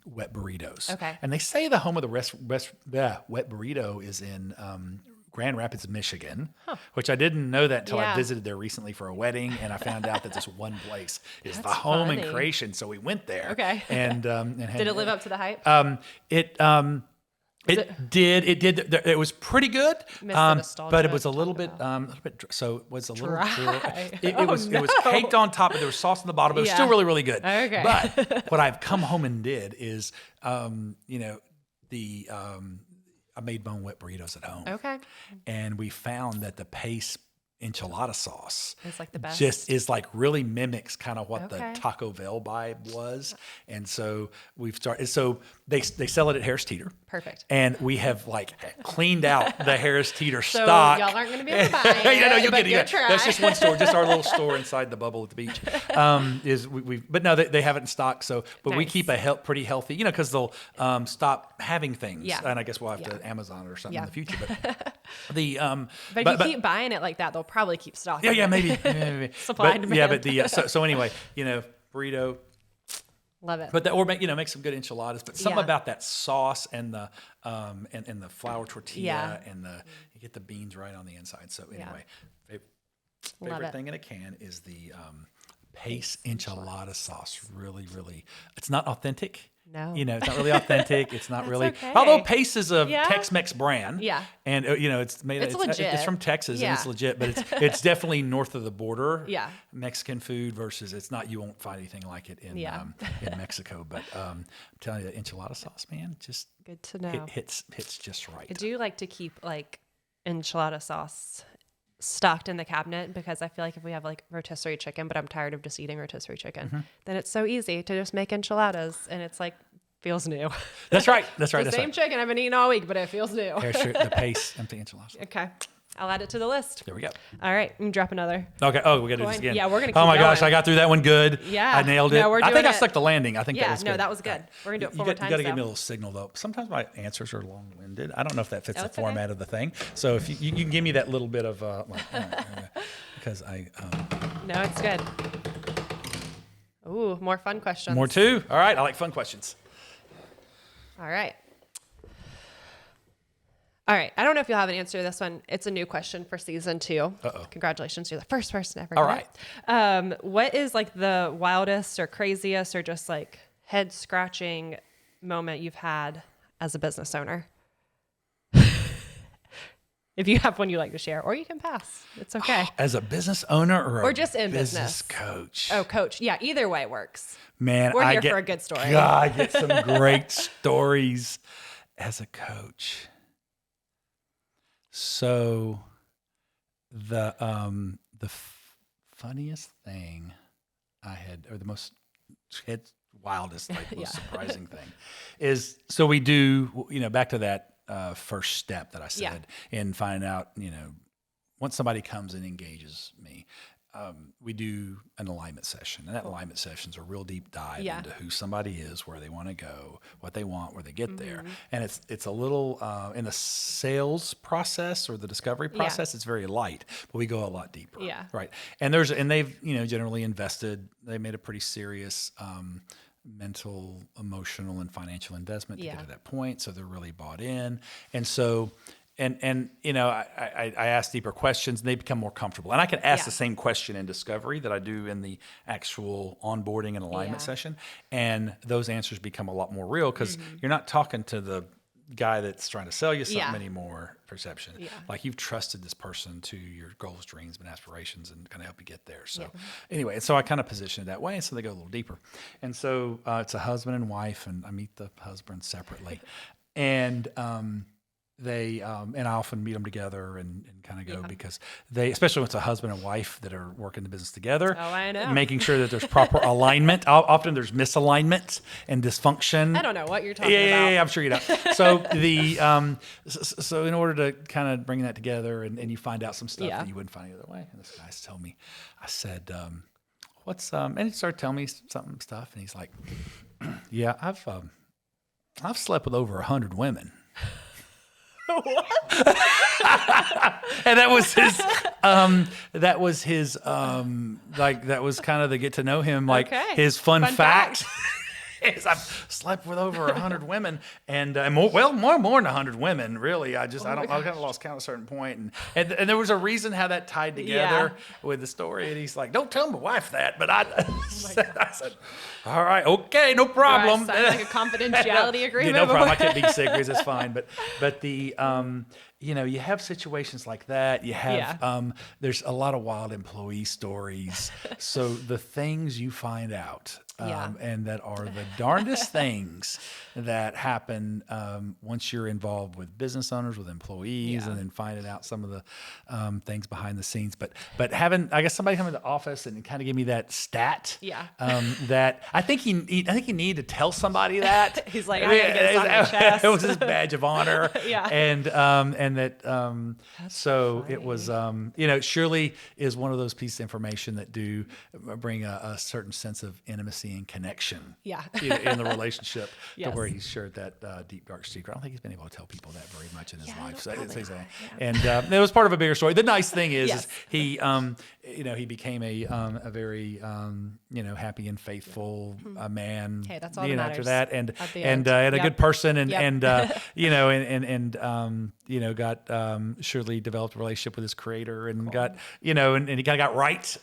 wet burritos. Okay. And they say the home of the wet burrito is in Grand Rapids, Michigan, which I didn't know that until I Yeah. visited there recently for a wedding, and I found out that this one place is the home funny. and creation. So we went there. Okay. And had, Did it live up to the hype? It did. It was pretty good. Miss the nostalgia But it was a of little Taco bit. So it was a little Dry. dry. It Oh, was caked on top, but there was sauce on the bottom. It was Yeah. still really, really good. Okay. But what I've come home and did is, I made my own wet burritos at home. Okay. And we found that the Pace enchilada sauce It's like the best. just is really mimics kind of what Okay. the Taco Bell vibe was. And so we've started, so they sell it at Harris Teeter. Perfect. And we have cleaned out the Harris Teeter So stock. y'all aren't going to be able to buy it. Yeah, no, you'll but get it. go Yeah. try. That's just one store, just our little store inside the bubble at the beach. But no, they have it in stock. So, but we Nice. keep pretty healthy, because they'll stop having things. Yeah. And I guess we'll have to Amazon it or something Yeah. in the future. But But if you keep buying it like that, they'll probably keep stocking. yeah, it. maybe. Supply and demand. So anyway, burrito. Love it. But make some good enchiladas. But something Yeah. about that sauce and the and the flour tortilla Yeah. and you get the beans right on the inside. So anyway, Love favorite it. thing in a can is the Pace enchilada sauce. Really, really, it's not authentic. No. It's not really authentic. It's not really. okay. Although Pace is a Tex-Mex brand. Yeah. And it's made. It's legit. It's from Texas Yeah. and it's legit, but it's definitely north of the border. Yeah. Mexican food versus it's not. You won't find anything like it in Mexico. But I'm telling you, the enchilada sauce, man, just good to know. It hits just right. I do like to keep like enchilada sauce stocked in the cabinet because I feel like if we have like rotisserie chicken, but I'm tired of just eating rotisserie chicken, then it's so easy to just make enchiladas and it's like feels new. That's right. That's right. The same chicken I've been eating all week, but it feels new. The Pace empty enchiladas. Okay. I'll add it to the list. There we go. All right. You can drop another. Okay. Oh, we got to do this again. Yeah, we're going to keep Oh my gosh, going. I got through that one good. Yeah. I nailed it. No, we're I think doing I it. stuck the landing. I think that was good. that was good. We're going to do it 4 more times. You got to give me a though. little signal though. Sometimes my answers are long-winded. I don't know if that fits the it's okay. format of the thing. So if you can give me that little bit of because I No, it's good. Ooh, more fun questions. more too. All right, I like fun questions. All right. All right. I don't know if you'll have an answer to this one. It's a new question for season 2. Uh-oh. Congratulations. You're the first person ever. All to right. it. What is like the wildest or craziest or just like head scratching moment you've had as a business owner? If you have one you like to share, or you can pass. It's okay. As a business owner or just in business business coach? Oh, coach. Yeah. Either way works. Man, We're I here get, for a good story. God, I get some great stories as a coach. So the funniest thing I had, or the most wildest, like most surprising thing, is so we do, back to that first step that I said in finding out, once somebody comes and engages me, we do an alignment session, and that alignment session is a real deep dive into who somebody is, where they want to go, what they want, where they get there. And it's a little in the sales process or the discovery process, it's very light, but we go a lot deeper. Yeah. Right. And they've, generally invested, they made a pretty serious, mental, emotional, and financial investment to get to that point. So they're really bought in. And so, and I ask deeper questions and they become more comfortable. And I can ask the same question in discovery that I do in the actual onboarding and alignment session. And those answers become a lot more real because you're not talking to the guy that's trying to sell you something anymore, perception. Yeah. Like you've trusted this person to your goals, dreams, and aspirations and kind of help you get there. So anyway, and so I kind of position it that way. And so they go a little deeper. And so it's a husband and wife, and I meet the husband separately. And they and I often meet them together and kind of go because they, especially when it's a husband and wife that are working the business together. Oh, I know. Making sure that there's proper alignment. Often there's misalignment and dysfunction. I don't know what you're talking about. Yeah, I'm sure you know. So so in order to kind of bring that together and you find out some stuff that you wouldn't find any other way. And this guy's telling me, I said, what's and he started telling me some stuff, and he's like, yeah, I've slept with over 100 women. And that was kind of the get to know him, like his fun fact. Is I've slept with over 100 women and more than 100 women, really. I kind of lost count at a certain point. And there was a reason how that tied together with the story. And he's like, don't tell my wife that. But I said, all right, okay, no problem. Sign like a confidentiality agreement. No problem. I can't be secrets. It's fine. But the, you have situations like that. You have, there's a lot of wild employee stories. So the things you find out, and that are the darndest things that happen once you're involved with business owners, with employees, and then finding out some of the things behind the scenes. But having, I guess, somebody come into the office and kind of give me that stat, that I think he needed to tell somebody that. He's like, I gotta get this on my chest. It was his badge of honor. And that That's so funny. it was it surely is one of those pieces of information that do bring a certain sense of intimacy and connection in the relationship to where he's shared that deep dark secret. I don't think he's been able to tell people that very much in his life. So and it was part of a bigger story. The nice thing is he he became a very happy and faithful man. Hey, that's all that matters after that, and at the end. a good person, and surely developed a relationship with his creator and got, and he kind of got right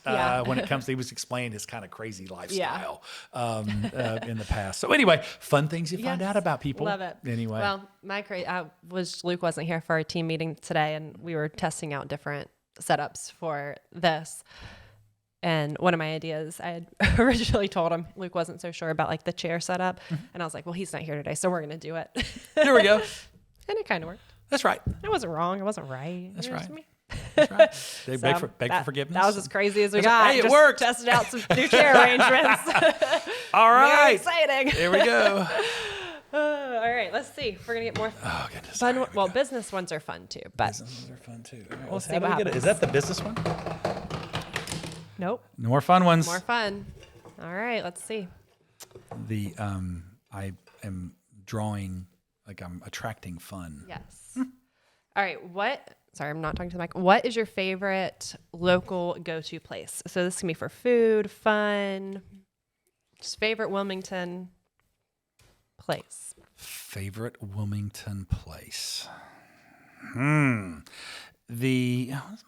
when it comes to, he was explaining his kind of crazy lifestyle in the past. So anyway, fun things you find out about people. Love it. Anyway. Well, Luke wasn't here for our team meeting today, and we were testing out different setups for this. And one of my ideas, I had originally told him, Luke wasn't so sure about like the chair setup. And I was like, well, he's not here today, so we're going to do it. There we go. And it kind of worked. That's right. I wasn't wrong. I wasn't right. That's right. That's right. They beg for forgiveness. That was as crazy as we got. Hey, it worked. Tested out some new chair arrangements. All right. Very exciting. There we go. All right. Let's see. We're going to get more fun. Well, business ones are fun too. But business ones are fun too. All right, we'll see what happens. Is that the business one? Nope. No more fun ones. More fun. All right. Let's see. I am drawing, like I'm attracting fun. Yes. All right. Sorry, I'm not talking to the mic. What is your favorite local go-to place? So this can be for food, fun, just favorite Wilmington place. Favorite Wilmington place. What's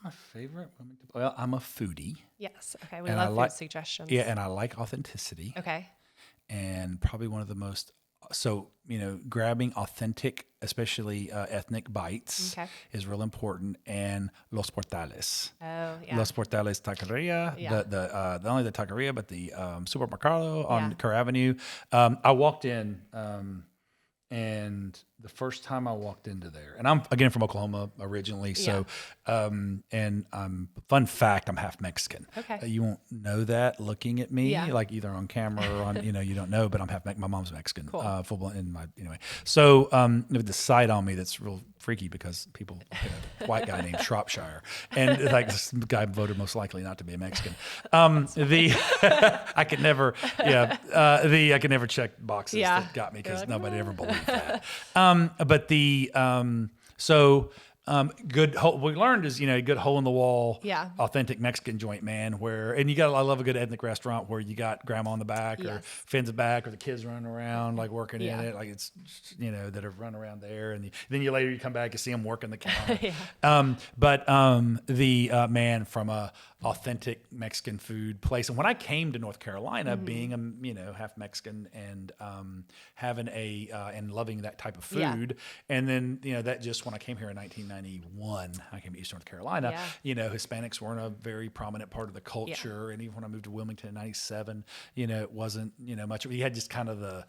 my favorite Wilmington? Well, I'm a foodie. Yes. Okay. We love food suggestions. Yeah, and I like authenticity. Okay. And probably one of the most, grabbing authentic, especially ethnic bites is real important. And Los Portales. Oh, yeah. Los Portales Taqueria. Yeah. Not only the taqueria, but the supermercado on Kerr Avenue. I walked in, and the first time I walked into there, and I'm again from Oklahoma originally, so and fun fact, I'm half Mexican. Okay. You won't know that looking at me, Yeah. like either on camera or on, you don't know, but I'm half. My mom's Mexican. Cool. Full blood in my anyway. So with the site on me, that's real freaky because people look at a white guy named Shropshire, and like this guy voted most likely not to be a Mexican. I could never, I could never check boxes that got me because nobody ever believed that. Good hole, we learned is, a good hole in the wall, authentic Mexican joint, man, I love a good ethnic restaurant where you got grandma on the back or Finn's back or the kids running around, like working in it. Like it's, that have run around there. And then later you come back and see them working the counter. The man from a authentic Mexican food place. And when I came to North Carolina, being half Mexican and having and loving that type of food, and then that just when I came here in 1991, I came to East North Carolina. Hispanics weren't a very prominent part of the culture, and even when I moved to Wilmington in '97, it wasn't much. You had just kind of the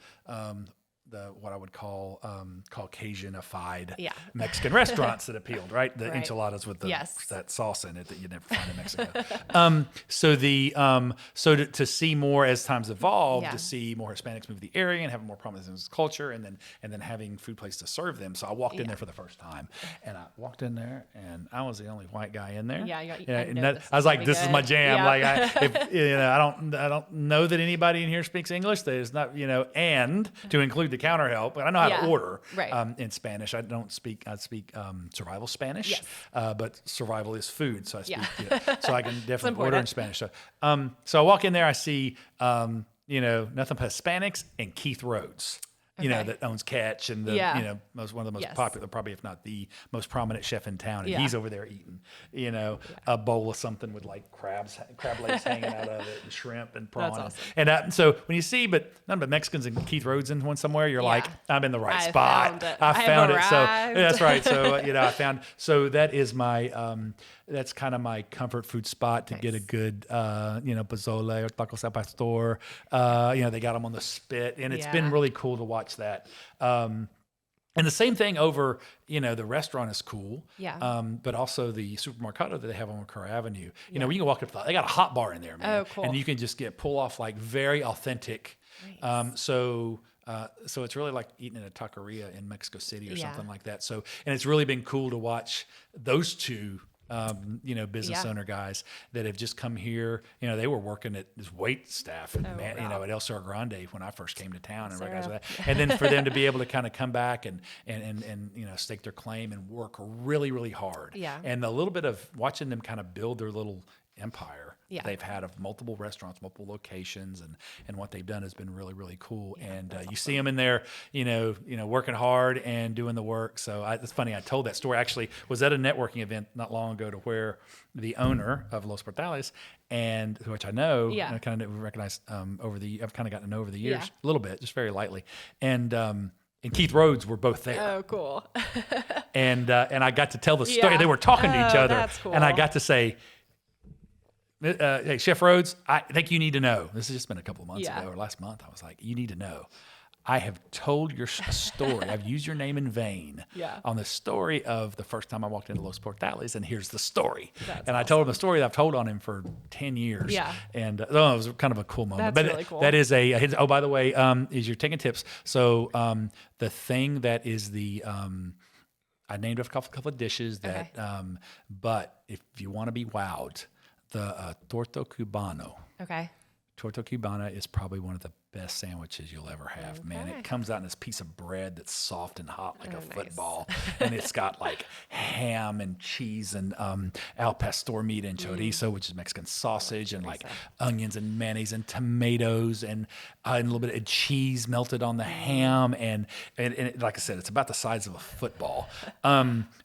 what I would call Caucasianified Mexican restaurants that appealed, right? The enchiladas with that sauce in it that you never find in Mexico. So to see more as times evolved, to see more Hispanics move to the area and have more prominence in this culture, and then having food place to serve them. So I walked in there for the first time, and I walked in there, and I was the only white guy in there. I was like, "This is my jam." Like I don't know that anybody in here speaks English. There's not, and to include the counter help, but I know how to order in Spanish. I speak survival Spanish, but survival is food, so I speak. So I can definitely order in Spanish. So I walk in there, I see nothing but Hispanics and Keith Rhodes. That owns Catch and one of the most popular, probably if not the most prominent chef in town. And he's over there eating, a bowl of something with like crab legs hanging out of it and shrimp and prawn. That's awesome. And so when you see, but none but Mexicans and Keith Rhodes in one somewhere, you're like, I'm in the right spot. I found it. So that's right. So, so that is my, that's kind of my comfort food spot to get a good, pozole or tacos al pastor. They got them on the spit, and it's been really cool to watch that. And the same thing over, the restaurant is cool. But also the supermercado that they have on Kerr Avenue. You can walk up, they got a hot bar in there, man. Oh, cool. And you can just pull off like very authentic. Nice. So it's really like eating in a taqueria in Mexico City or something like that. So, and it's really been cool to watch those two business owner guys that have just come here. They were working at this wait staff at El Cerro Grande when I first came to town and recognized that. And then for them to be able to kind of come back and stake their claim and work really, really hard. And a little bit of watching them kind of build their little empire they've had of multiple restaurants, multiple locations, and what they've done has been really, really cool. Yeah, and you see them in there, working hard and doing the work. So it's funny. I told that story, actually was at a networking event not long ago, to where the owner of Los Portales, and which I know, and I kind of recognize I've kind of gotten to know over the years a little bit, just very lightly. And Keith Rhodes were both there. Oh, cool. and I got to tell the story. They were talking to each other. That's cool. And I got to say, hey, Chef Rhodes, I think you need to know. This has just been a couple of months ago, or last month. I was like, you need to know. I have told your story. I've used your name in vain on the story of the first time I walked into Los Portales, and here's the story. And I told him a story that I've told on him for 10 years. Yeah. And it was kind of a cool moment. That's really cool. That is oh, by the way, is you're taking tips. So the thing that is I named a couple of dishes that, but if you want to be wowed, the torta cubano. Okay. Torta cubana is probably one of the best sandwiches you'll ever have, man. It comes out in this piece of bread that's soft and hot like a football. And it's got like ham and cheese and al pastor meat and chorizo, which is Mexican sausage, and like onions and mayonnaise and tomatoes and a little bit of cheese melted on the ham. And like I said, it's about the size of a football.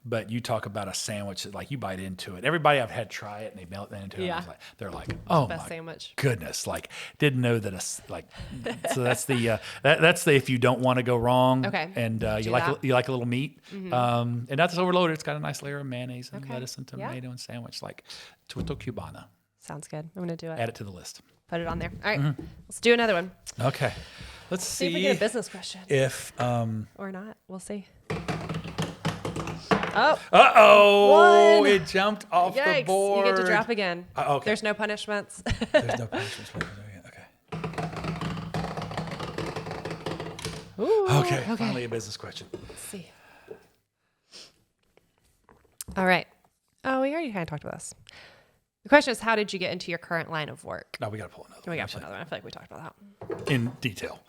But you talk about a sandwich that, like, you bite into it. Everybody I've had try it and they melt into it. They're like, oh my sandwich. Goodness. Like, didn't know that so that's the that's the if you don't want to go wrong. Okay. And you like a little meat. Mm-hmm. And not just overloaded. It's got a nice layer of mayonnaise and lettuce and tomato and sandwich, like torta cubana. Sounds good. I'm gonna do it. Add it to the list. Put it on there. All right. Let's do another one. Okay. Let's see if we get a business question. If or not. We'll see. Oh. Uh-oh. One. It jumped off the board. You get to drop again. Okay. There's no punishments. There's no punishments. Ooh, okay. Finally a business question. Let's see. All right. Oh, we already kind of talked about this. The question is, how did you get into your current line of work? No, we got to pull another one. We got to pull another one. I feel like we talked about that in detail.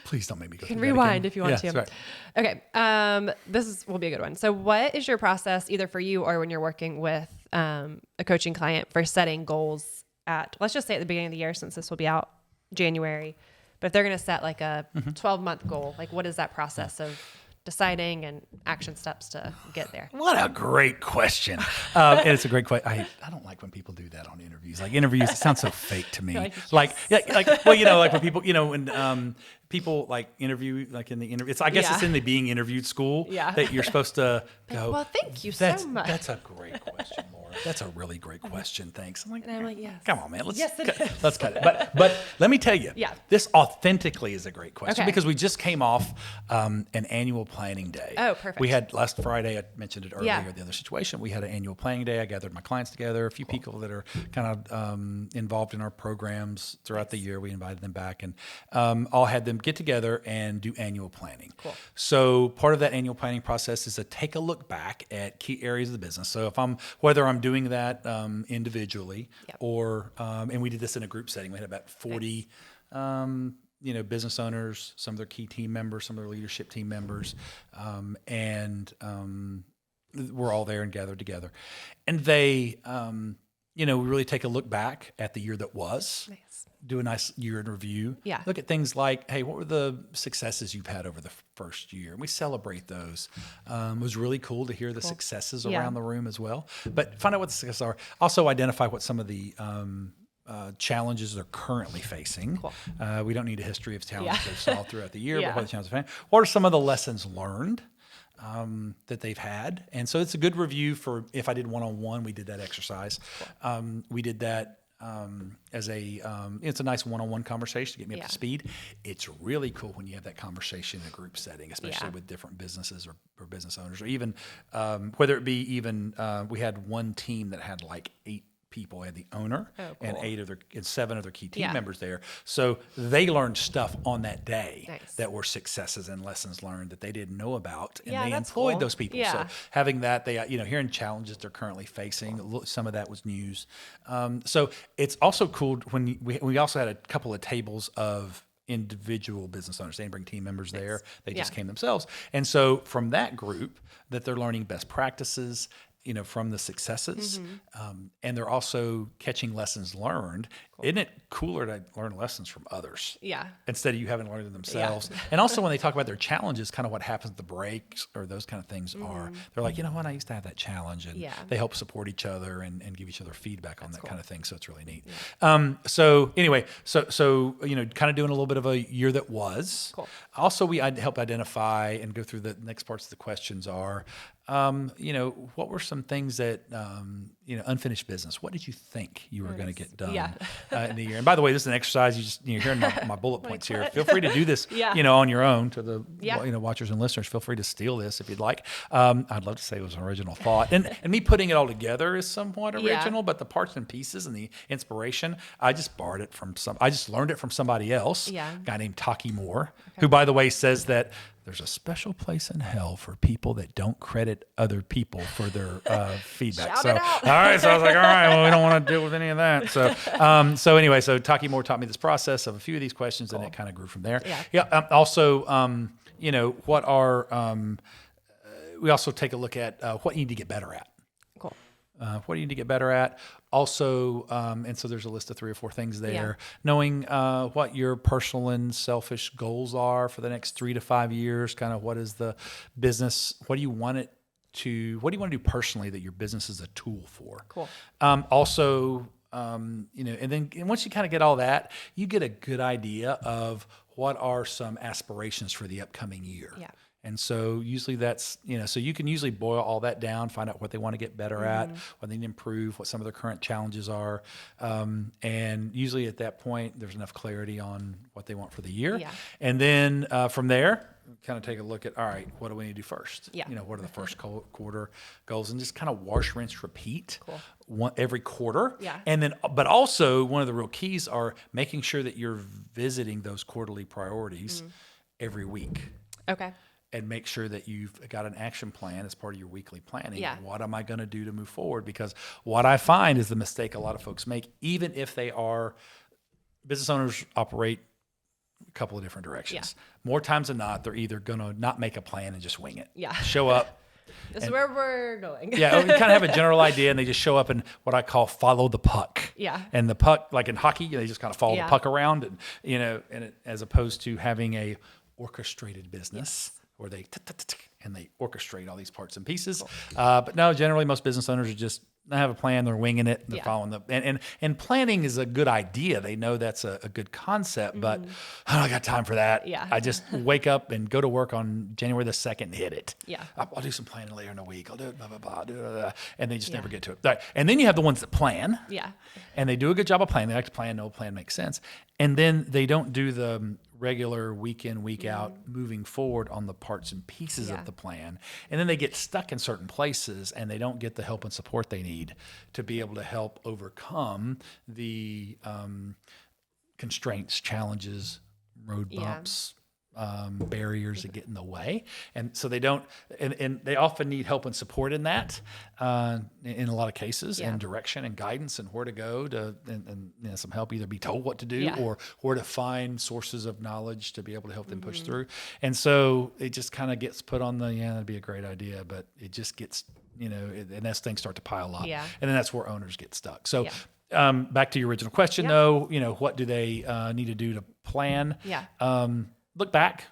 Please don't make me go. You can rewind if you want to. That's right. Okay. This will be a good one. So what is your process, either for you or when you're working with a coaching client, for setting goals at, let's just say at the beginning of the year, since this will be out January, but if they're going to set like a 12-month goal, like what is that process of deciding and action steps to get there? What a great question. And it's a great question. I don't like when people do that on interviews. Like, interviews, it sounds so fake to me. Like when people, when people like interview, like in the interview, I guess it's in the being interviewed school that you're supposed to go, well, thank you so much. That's a great question, Laura. That's a really great question. Thanks. I'm like, yes. Come on, man. Let's cut it. But let me tell you, this authentically is a great question because we just came off an annual planning day. Oh, perfect. We had last Friday, I mentioned it earlier, the other situation. We had an annual planning day. I gathered my clients together, a few people that are kind of involved in our programs throughout the year. We invited them back and all had them get together and do annual planning. Cool. So part of that annual planning process is to take a look back at key areas of the business. So whether I'm doing that individually or, and we did this in a group setting. We had about 40 business owners, some of their key team members, some of their leadership team members, and we're all there and gathered together. And they, really take a look back at the year that was. Nice. Do a nice year in review. Yeah. Look at things like, hey, what were the successes you've had over the first year? And we celebrate those. It was really cool to hear the successes around the room as well. But find out what the successes are. Also identify what some of the challenges they're currently facing. Cool. We don't need a history of challenges they've solved throughout the year, but what the challenges they're facing. What are some of the lessons learned that they've had? And so it's a good review for, if I did one-on-one, we did that exercise. Cool. We did that as it's a nice one-on-one conversation to get me up to speed. It's really cool when you have that conversation in a group setting, especially with different businesses or business owners, or even whether it be we had one team that had like 8 people. We had the owner and 7 other key team members there. So they learned stuff on that day that were successes and lessons learned that they didn't know about, and they employed those people. So having that, they hearing challenges they're currently facing. Some of that was news. So it's also cool when we also had a couple of tables of individual business owners. They didn't bring team members there. They just came themselves. And so from that group, that they're learning best practices from the successes, and they're also catching lessons learned. Cool. Isn't it cooler to learn lessons from others? Yeah. Instead of you having learned them themselves. Yeah. And also when they talk about their challenges, kind of what happens at the breaks or those kind of things are, they're like, you know what, I used to have that challenge, and they help support each other and give each other feedback on that kind of thing. So it's really neat. Yeah. So anyway, so kind of doing a little bit of a year that was. Cool. Also, we help identify and go through the next parts of the questions are, what were some things that, unfinished business? What did you think you were going to get done in the year? And by the way, this is an exercise. You're hearing my bullet points here. Feel free to do this, on your own to the, watchers and listeners. Feel free to steal this if you'd like. I'd love to say it was an original thought. And me putting it all together is somewhat original, but the parts and pieces and the inspiration, I just learned it from somebody else, a guy named Taki Moore, who, by the way, says that there's a special place in hell for people that don't credit other people for their feedback. Shout it out. All right. So I was like, all right, well, we don't want to deal with any of that. So anyway, Taki Moore taught me this process of a few of these questions, and it kind of grew from there. Also, what are we also take a look at what you need to get better at. Cool. What do you need to get better at? Also, and so there's a list of 3 or 4 things there. Knowing what your personal and selfish goals are for the next 3 to 5 years. Kind of what is the business? What do you want to do personally that your business is a tool for? Cool. Also, and then once you kind of get all that, you get a good idea of what are some aspirations for the upcoming year. Yeah. And so usually that's, so you can usually boil all that down, find out what they want to get better at, what they need to improve, what some of their current challenges are. And usually at that point, there's enough clarity on what they want for the year. Yeah. And then from there, kind of take a look at, all right, what do we need to do first? Yeah. What are the first quarter goals? And just kind of wash, rinse, repeat every quarter. Yeah. And then, but also one of the real keys are making sure that you're visiting those quarterly priorities every week. Okay. And make sure that you've got an action plan as part of your weekly planning. Yeah. What am I going to do to move forward? Because what I find is the mistake a lot of folks make, even if they are business owners, operate a couple of different directions. Yeah. More times than not, they're either going to not make a plan and just wing it. Yeah. Show up. This is where we're going. We kind of have a general idea, and they just show up and what I call follow the puck. Yeah. And the puck, like in hockey, they just kind of follow the puck around, and as opposed to having a orchestrated business. Yes. Where they orchestrate all these parts and pieces. Cool. But no, generally most business owners are just have a plan, they're winging it, they're following and planning is a good idea. They know that's a good concept, but I don't got time for that. Yeah. I just wake up and go to work on January the 2nd and hit it. Yeah. I'll do some planning later in the week. I'll do it, blah, blah, blah, blah, blah, and they just never get to it. Right. And then you have the ones that plan. Yeah. And they do a good job of planning. They like to plan, no plan makes sense. And then they don't do the regular week in, week out, moving forward on the parts and pieces of the plan. And then they get stuck in certain places and they don't get the help and support they need to be able to help overcome the constraints, challenges, road bumps, barriers that get in the way. And so they don't, and they often need help and support in that, in a lot of cases, and direction and guidance and where to go to, and some help, either be told what to do or where to find sources of knowledge to be able to help them push through. And so it just kind of gets put on the, that'd be a great idea, but it just gets, and as things start to pile up, and then that's where owners get stuck. So back to your original question though, what do they need to do to plan? Look back,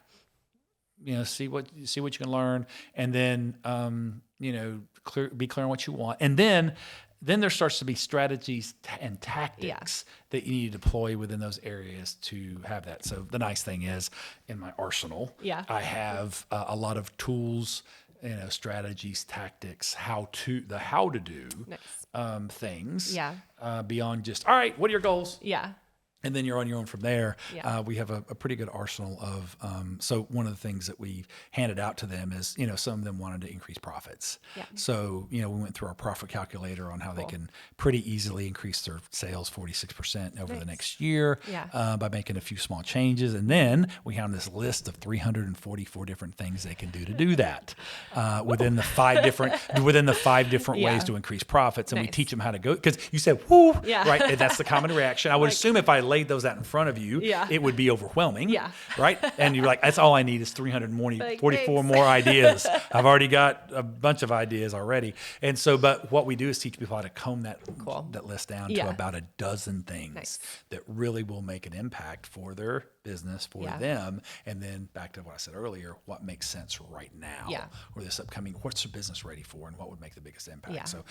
see what you can learn, and then be clear on what you want, and then there starts to be strategies and tactics that you need to deploy within those areas to have that. So the nice thing is, in my arsenal, I have a lot of tools, strategies, tactics, how to do things beyond just, all right, what are your goals? And then you're on your own from there. We have a pretty good arsenal of, so one of the things that we handed out to them is, some of them wanted to increase profits. So, we went through our profit calculator on how they can pretty easily increase their sales 46% over the next year by making a few small changes. And then we have this list of 344 different things they can do that within the five different ways to increase profits. And we teach them how to go, because you said, whoo, right? And that's the common reaction. I would assume if I laid those out in front of you, Yeah. it would be overwhelming. Yeah. Right. And you're like, that's all I need is 44 thanks. more ideas. I've already got a bunch of ideas already. And so, but what we do is teach people how to comb that list down to about a dozen things that really will make an impact for their business, for them. And then back to what I said earlier, what makes sense right now or this upcoming, what's your business ready for and what would make the biggest impact. So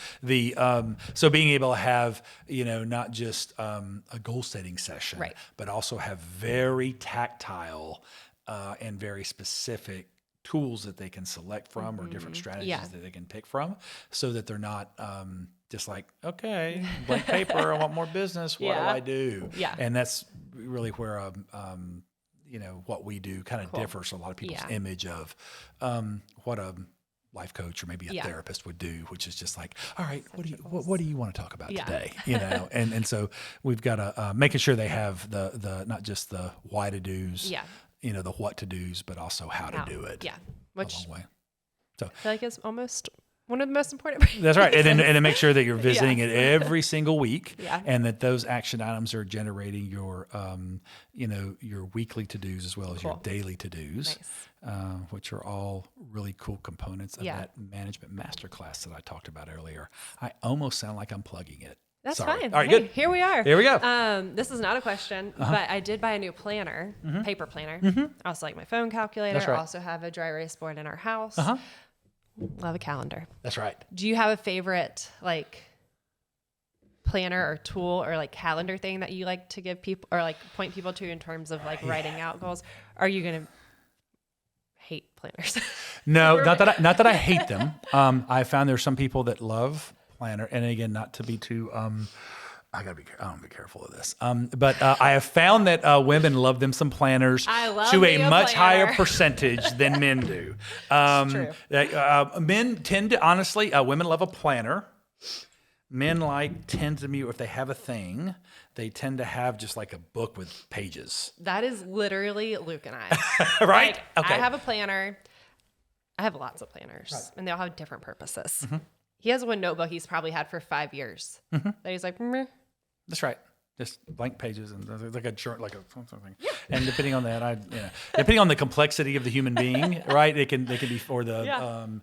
so being able to have, not just a goal setting session, but also have very tactile and very specific tools that they can select from or different strategies that they can pick from, so that they're not just like, okay, blank paper, I want more business. What do I do? Yeah. And that's really where, what we do kind of differs from a lot of people's image of what a life coach or maybe a therapist would do, which is just like, all right, what do you want to talk about today? And so we've got to making sure they have the not just the why to do's, the what to do's, but also how to do it. Yeah. Which a long way. So I feel like is almost one of the most important. That's right. And to make sure that you're visiting it every single week and that those action items are generating your, your weekly to-dos as well as your daily to-dos, which are all really cool components of that management masterclass that I talked about earlier. I almost sound like I'm plugging it. That's Sorry. fine. All right, good. good. Here we are. Here we go. This is not a question, but I did buy a new planner, paper planner. I also like my phone calculator. That's right. I also have a dry erase board in our house. Love a calendar. That's right. Do you have a favorite planner or tool or calendar thing that you like to give people or point people to in terms of writing out goals? Are you going to hate planners? No, not that I hate them. I found there's some people that love planner, and again, not to be too I want to be careful of this. But I have found that women love them some planners to a much higher percentage than men do. It's true. Men tend to, honestly, women love a planner. Men tend to be, if they have a thing, they tend to have just like a book with pages. That is literally Luke and I. Right? Okay. I have a planner. I have lots of planners, and they all have different purposes. He has one notebook he's probably had for 5 years. That he's like, meh. That's right. Just blank pages and like a journal, like a something. And depending on that, depending on the complexity of the human being, right? They can be for the,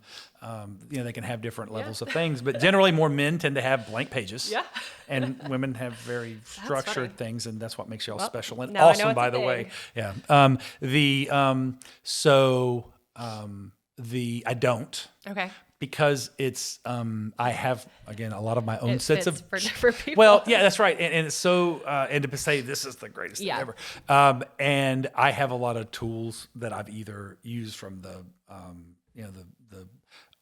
they can have different levels of things. But generally, more men tend to have blank pages. Yeah. And women have very structured things, and that's what makes y'all special and awesome, by the way. Yeah. I don't. Okay. Because it's, I have, again, a lot of my own sets of... for different people. Well, yeah, that's right. And it's so, and to say this is the greatest thing ever. And I have a lot of tools that I've either used from the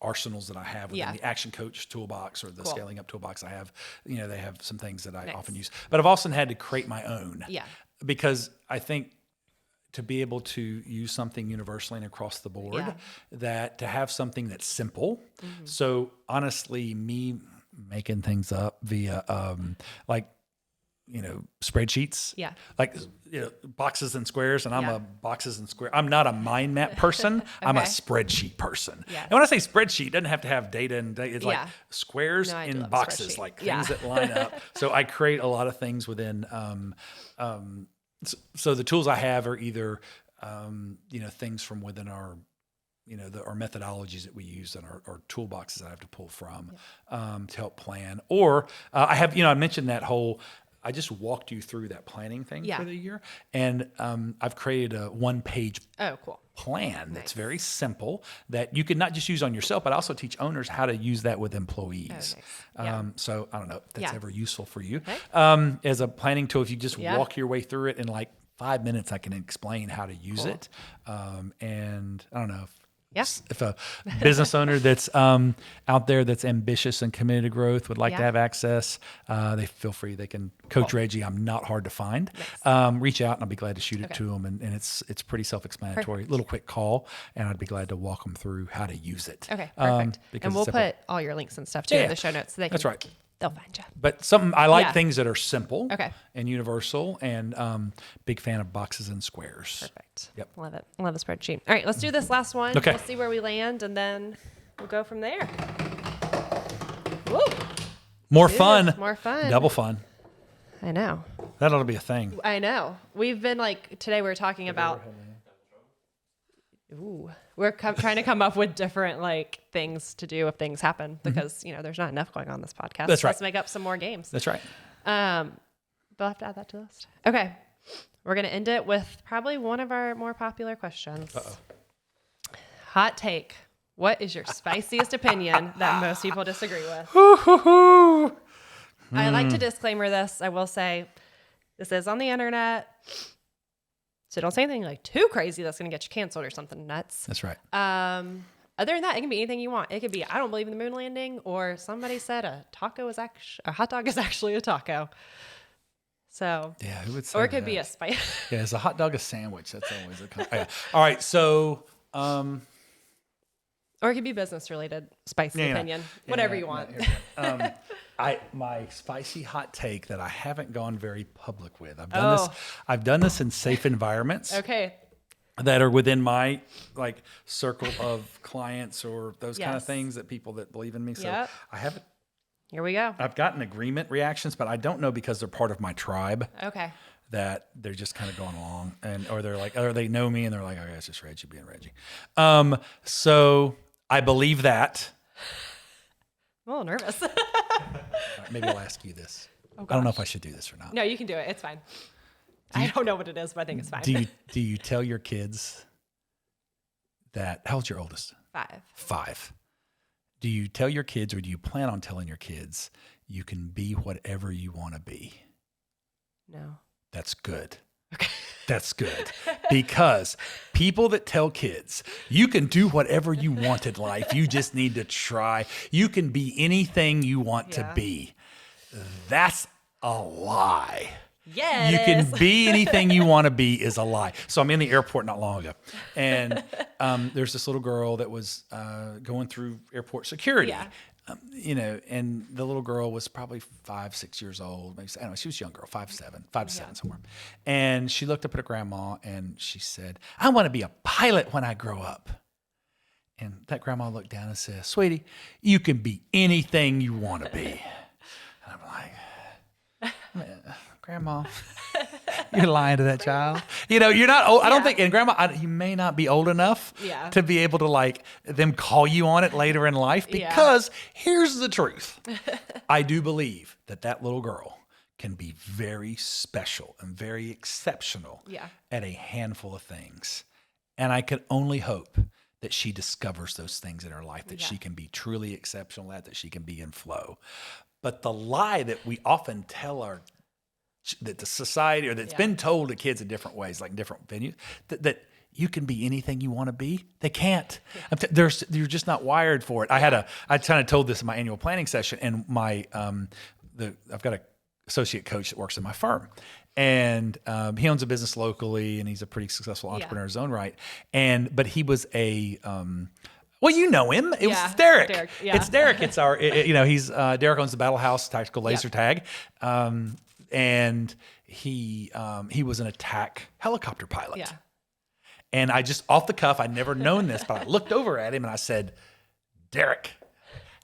arsenals that I have within the Action Coach toolbox or the Scaling Up toolbox I have. They have some things that I often use. But I've also had to create my own. Yeah. Because I think to be able to use something universally and across the board, that to have something that's simple. So honestly, me making things up via spreadsheets, boxes and squares, and I'm a boxes and squares. I'm not a mind map person. I'm a spreadsheet person. Yeah. And when I say spreadsheet, it doesn't have to have data and data. It's like squares in boxes, like things that line up. So I create a lot of things within, so the tools I have are either, things from within our, our methodologies that we use and our toolboxes that I have to pull from to help plan. Or I have, I mentioned that whole, I just walked you through that planning thing for the year. And I've created a one-page plan that's very simple that you can not just use on yourself, but also teach owners how to use that with employees. So I don't know if that's ever useful for you. As a planning tool, if you just walk your way through it in 5 minutes, I can explain how to use it. And I don't know if a business owner that's out there that's ambitious and committed to growth would like to have access, they feel free. They can Coach Reggie. I'm not hard to find. Reach out and I'll be glad to shoot it to them. And it's pretty self-explanatory. Little quick call, and I'd be glad to walk them through how to use it. Okay, perfect. And we'll put all your links and stuff too in the show notes. So they can, that's right. They'll find you. But I like things that are simple and universal, and big fan of boxes and squares. Perfect. Yep. Love it. Love the spreadsheet. All right, let's do this last one. Okay. We'll see where we land, and then we'll go from there. Woo. More fun. More fun. Double fun. I know. That ought to be a thing. I know. We've been like, today we were talking about, we're trying to come up with different like things to do if things happen because, there's not enough going on this podcast. That's right. Let's make up some more games. That's right. But I'll have to add that to the list. Okay. We're going to end it with probably one of our more popular questions. Hot take. What is your spiciest opinion that most people disagree with? I like to disclaimer this. I will say this is on the internet. So don't say anything like too crazy that's going to get you canceled or something nuts. That's right. Other than that, it can be anything you want. It could be, I don't believe in the moon landing, or somebody said a hot dog is actually a taco. So, yeah, who would say or it could that? be a spice. Yeah, is a hot dog a sandwich? That's always a yeah. All right, so or it could be business related, spicy opinion, whatever you want. My spicy hot take that I haven't gone very public with. I've done this in safe environments. Okay. That are within my like circle of clients or those kind of things that people that believe in me. So I haven't. Here we go. I've gotten agreement reactions, but I don't know because they're part of my tribe. Okay. That they're just kind of going along or they're like, or they know me and they're like, okay, it's just Reggie being Reggie. So I believe that. I'm a little nervous. Maybe I'll ask you this. I don't know if I should do this or not. No, you can do it. It's fine. I don't know what it is, but I think it's fine. Do you tell your kids that, how old's your oldest? 5. Do you tell your kids or do you plan on telling your kids you can be whatever you want to be? No. That's good. Okay. That's good. Because people that tell kids, you can do whatever you want in life, you just need to try. You can be anything you want to be. That's a lie. Yeah, you can be anything you want to be is a lie. So I'm in the airport not long ago, and there's this little girl that was going through airport security. Yeah. And the little girl was probably 5, 6 years old. Maybe, I don't know, she was a young girl, 5 to 7 somewhere. And she looked up at her grandma and she said, I want to be a pilot when I grow up. And that grandma looked down and said, sweetie, you can be anything you want to be. And I'm like, Grandma, you're lying to that child. You're not old. I don't think, and Grandma, you may not be old enough to be able to like them call you on it later in life because here's the truth. I do believe that little girl can be very special and very exceptional at a handful of things. And I can only hope that she discovers those things in her life, that she can be truly exceptional at, that she can be in flow. But the lie that we often tell that the society or that's been told to kids in different ways, like different venues, that you can be anything you want to be. They can't. You're just not wired for it. I kind of told this in my annual planning session, and I've got an associate coach that works in my firm, and he owns a business locally, and he's a pretty successful entrepreneur in his own right. But he was a well, you know him. It was Derek. It's Derek. It's our. He's Derek owns the Battle House Tactical Laser Tag. And he was an attack helicopter pilot. Yeah. And I just off the cuff, I'd never known this, but I looked over at him and I said, Derek,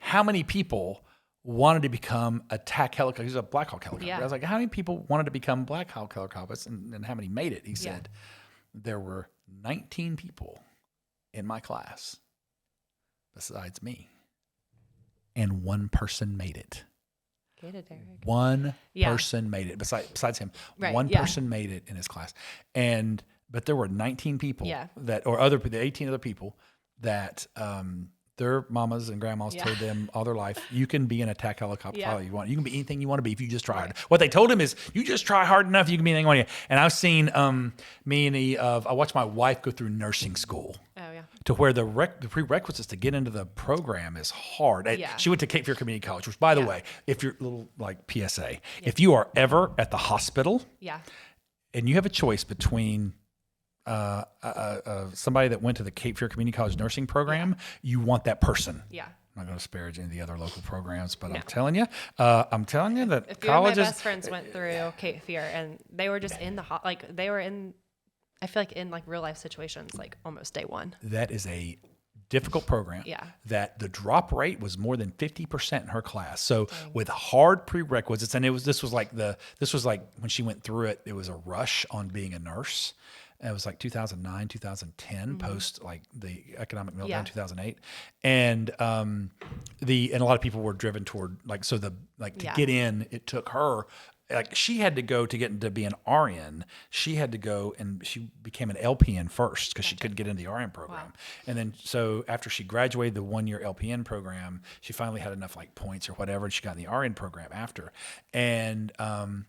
how many people wanted to become attack helicopter? He's a Black Hawk helicopter. Yeah. I was like, how many people wanted to become Black Hawk helicopters and how many made it? He said, there were 19 people in my class besides me. And one person made it. One person made it besides him. Right, one person made it in his class, but there were 19 people the 18 other people that their mamas and grandmas told them all their life, you can be an attack helicopter pilot you want. You can be anything you want to be if you just try hard. What they told him is, you just try hard enough, you can be anything you want to be. And I've seen I watched my wife go through nursing school. Oh yeah. To where the prerequisites to get into the program is hard. She went to Cape Fear Community College, which, by the way, if you're little like PSA, if you are ever at the hospital, and you have a choice between somebody that went to the Cape Fear Community College nursing program, you want that person. Yeah. I'm not going to disparage any of the other local programs, but I'm telling you that a few of my best friends went through Cape Fear, and they were just in they were in, I feel like in like real life situations, like almost day one. That is a difficult program. Yeah. That the drop rate was more than 50% in her class. So with hard prerequisites, and this was like when she went through it, it was a rush on being a nurse. It was like 2009, 2010, post like the economic meltdown, 2008, and and a lot of people were driven toward to get in. It took her. Like she had to go to get into be an RN. She had to go and she became an LPN first because she couldn't get into the RN program. Wow. And then so after she graduated the 1-year LPN program, she finally had enough like points or whatever, and she got in the RN program after. And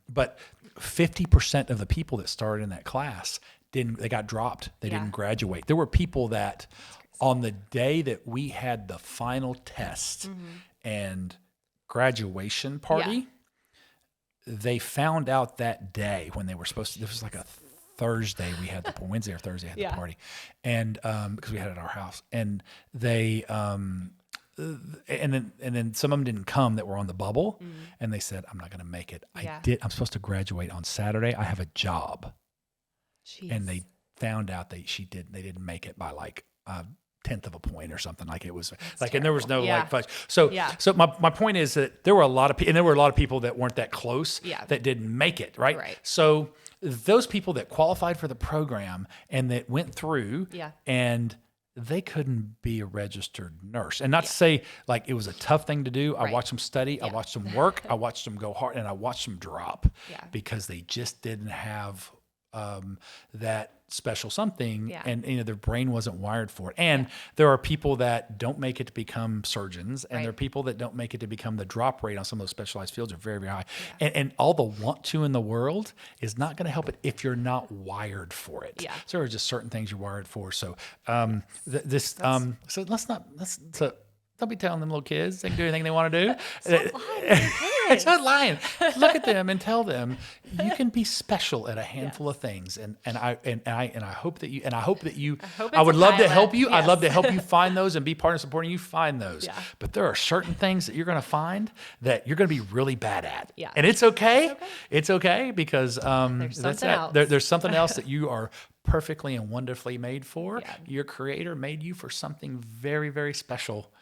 but 50% of the people that started in that class they got dropped. They didn't graduate. There were people that on the day that we had the final test and graduation party, they found out that day when they were supposed to, this was like a Thursday, we had the Wednesday or Thursday had the party, and because we had it at our house, and they and then some of them didn't come that were on the bubble, and they said, I'm not going to make it. I'm supposed to graduate on Saturday. I have a job. Jeez. And they found out they didn't make it by like 1/10 of a point or something. Like it was and there was no like fudge. So my point is that there were a lot of people that weren't that close that didn't make it. Right. So those people that qualified for the program and that went through and they couldn't be a registered nurse. And not to say like it was a tough thing to do. I watched them study. I watched them work. I watched them go hard, and I watched them drop because they just didn't have that special something, and their brain wasn't wired for it. And there are people that don't make it to become surgeons, and there are people that don't make it to become the drop rate on some of those specialized fields are very, very high. And all the want to in the world is not going to help it if you're not wired for it. So there are just certain things you're wired for. So don't be telling them little kids they can do anything they want to do. It's not lying. Look at them and tell them you can be special at a handful of things. And I hope that you I would love to help you. Yes. I'd love to help you find those and be part of supporting you find those. Yeah. But there are certain things that you're going to find that you're going to be really bad at. Yeah. And it's okay. It's okay because there's something else that you are perfectly and wonderfully made for. Yeah. Your creator made you for something very, very special.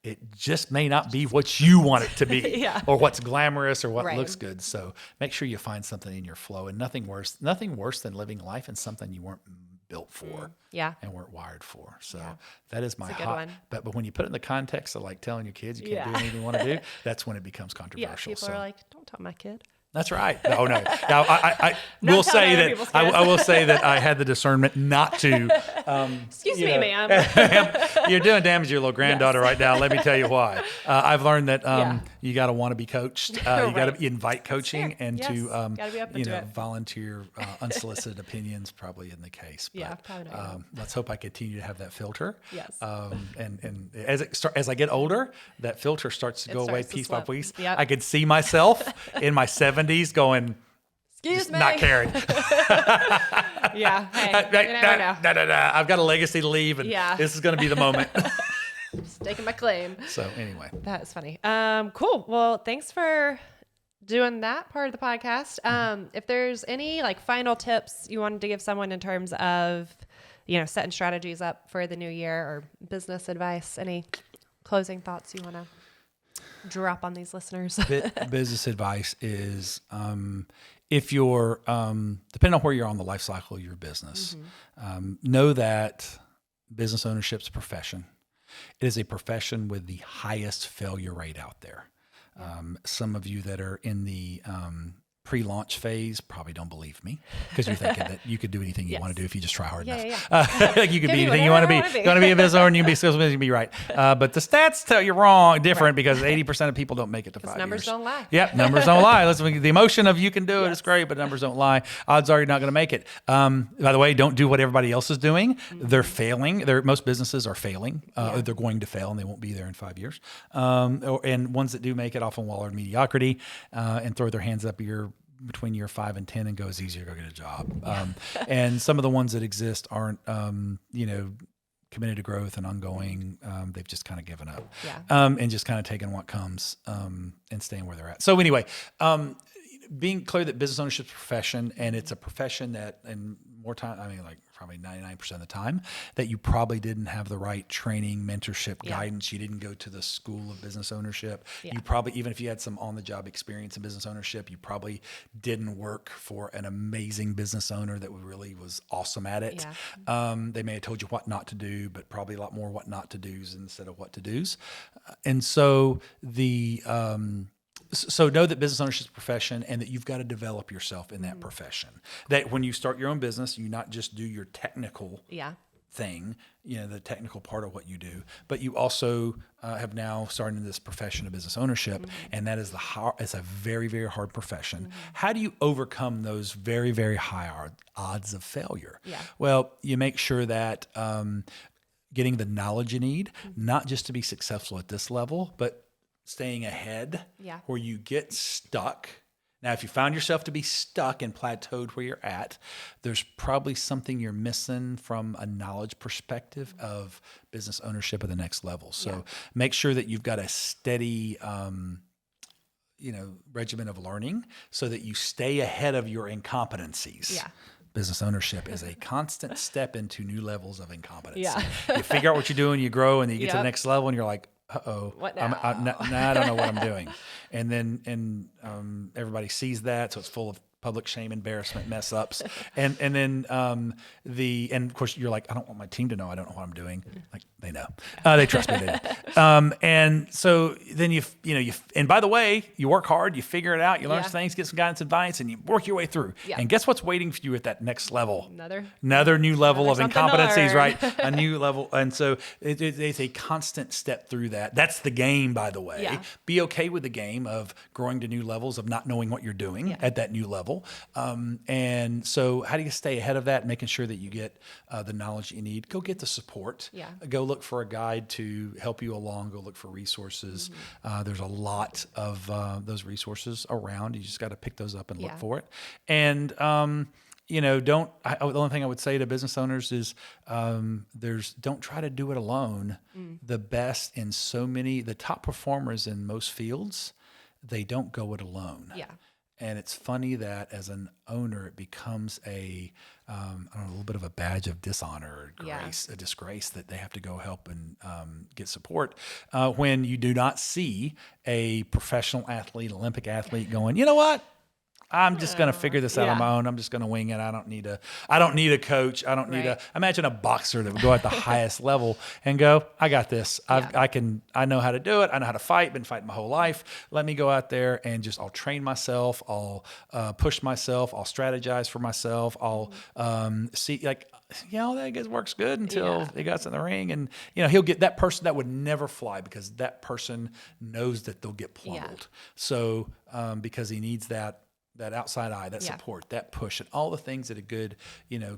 It just may not be what you want it to be or what's glamorous or what looks good. So make sure you find something in your flow, and nothing worse than living life in something you weren't built for and weren't wired for. So that is my hot one. But when you put it in the context of like telling your kids you can't do anything you want to do, that's when it becomes controversial. People are like, don't tell my kid. That's right. Oh no. Now I will say that I will say that I had the discernment not to. Excuse me, ma'am. You're doing damage to your little granddaughter right now. Let me tell you why. I've learned that you got to want to be coached. You got to invite coaching and to volunteer unsolicited opinions. Probably in the case. But, probably not. Let's hope I continue to have that filter. Yes. And as I get older, that filter starts to go away piece by piece. Yep. I could see myself in my 70s going, excuse me, not caring. Hey, you never know. I've got a legacy to leave, and this is going to be the moment. Just taking my claim. So anyway, that's funny. Cool. Well, thanks for doing that part of the podcast. If there's any like final tips you wanted to give someone in terms of, setting strategies up for the new year or business advice, any closing thoughts you want to drop on these listeners? Business advice is if you're depending on where you're on the life cycle of your business, know that business ownership is a profession. It is a profession with the highest failure rate out there. Some of you that are in the pre-launch phase probably don't believe me because you're thinking that you could do anything you want to do if you just try hard enough. Like you could be anything you want to be. You want to be a business owner and you can be a salesman, you can be right. But the stats tell you different because 80% of people don't make it to 5 years. Numbers don't lie. Yep, numbers don't lie. Listen, the emotion of you can do it is great, but numbers don't lie. Odds are you're not going to make it. By the way, don't do what everybody else is doing. They're failing. Most businesses are failing. They're going to fail and they won't be there in 5 years. And ones that do make it often wallow in mediocrity and throw their hands up between year 5 and 10 and go, it's easier to go get a job. And some of the ones that exist aren't, committed to growth and ongoing. They've just kind of given up and just kind of taking what comes and staying where they're at. So anyway, being clear that business ownership is a profession, and it's a profession that, and more time, probably 99% of the time, that you probably didn't have the right training, mentorship, guidance. You didn't go to the school of business ownership. You probably, even if you had some on-the-job experience in business ownership, you probably didn't work for an amazing business owner that really was awesome at it. They may have told you what not to do, but probably a lot more what not to do's instead of what to do's. And so so know that business ownership is a profession, and that you've got to develop yourself in that profession. That when you start your own business, you not just do your technical thing, the technical part of what you do, but you also have now started in this profession of business ownership, and that is it's a very, very hard profession. How do you overcome those very, very high odds of failure? Well, you make sure that getting the knowledge you need, not just to be successful at this level, but staying ahead where you get stuck. Now, if you found yourself to be stuck and plateaued where you're at, there's probably something you're missing from a knowledge perspective of business ownership at the next level. So make sure that you've got a steady, regimen of learning so that you stay ahead of your incompetencies. Business ownership is a constant step into new levels of incompetence. You figure out what you're doing, you grow, and then you get to the next level, and you're like, uh-oh, what now? I don't know what I'm doing. And then everybody sees that, so it's full of public shame, embarrassment, mess ups. And then of course you're like, I don't want my team to know I don't know what I'm doing. Like, they know. They trust me, they know. And so then and by the way, you work hard, you figure it out, you learn some things, get some guidance, advice, and you work your way through. And guess what's waiting for you at that next level? Another new level of incompetencies, right? A new level. And so it's a constant step through that. That's the game, by the way. Be okay with the game of growing to new levels, of not knowing what you're doing at that new level. And so how do you stay ahead of that, making sure that you get the knowledge you need? Go get the support. Go look for a guide to help you along. Go look for resources. There's a lot of those resources around. You just got to pick those up and look for it. And the only thing I would say to business owners is don't try to do it alone. The best in the top performers in most fields, they don't go it alone. And it's funny that as an owner, it becomes a little bit of a badge of dishonor or a disgrace that they have to go help and get support when you do not see a professional athlete, Olympic athlete going, you know what? I'm just going to figure this out on my own. I'm just going to wing it. I don't need a coach. I don't need imagine a boxer that would go at the highest level and go, I got this. I know how to do it. I know how to fight. Been fighting my whole life. Let me go out there and I'll train myself. I'll push myself. I'll strategize for myself. I'll see that works good until he gets in the ring, and he'll get that person that would never fly because that person knows that they'll get pummeled. So because he needs that outside eye, that support, that push, and all the things that a good,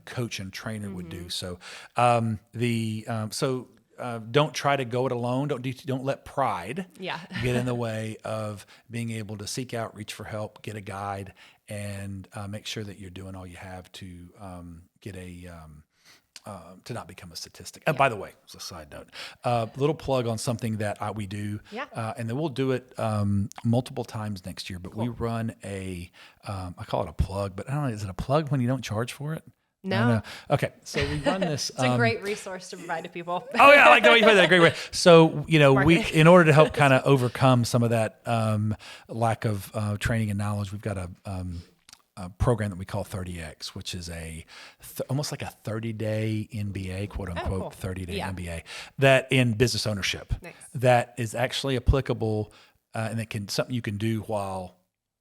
coach and trainer would do. So, don't try to go it alone. Don't let pride get in the way of being able to seek out, reach for help, get a guide, and make sure that you're doing all you have to get to not become a statistic. By the way, as a side note, little plug on something that we do, and then we'll do it multiple times next year, but we run I call it a plug, but I don't know, is it a plug when you don't charge for it? No. Okay. So we run this. It's a great resource to provide to people. Oh yeah. I like the way you put that. Great way. So, in order to help kind of overcome some of that lack of training and knowledge, we've got a program that we call 30X, which is almost like a 30-day MBA, quote unquote, 30-day MBA that in business ownership that is actually applicable and that something you can do while.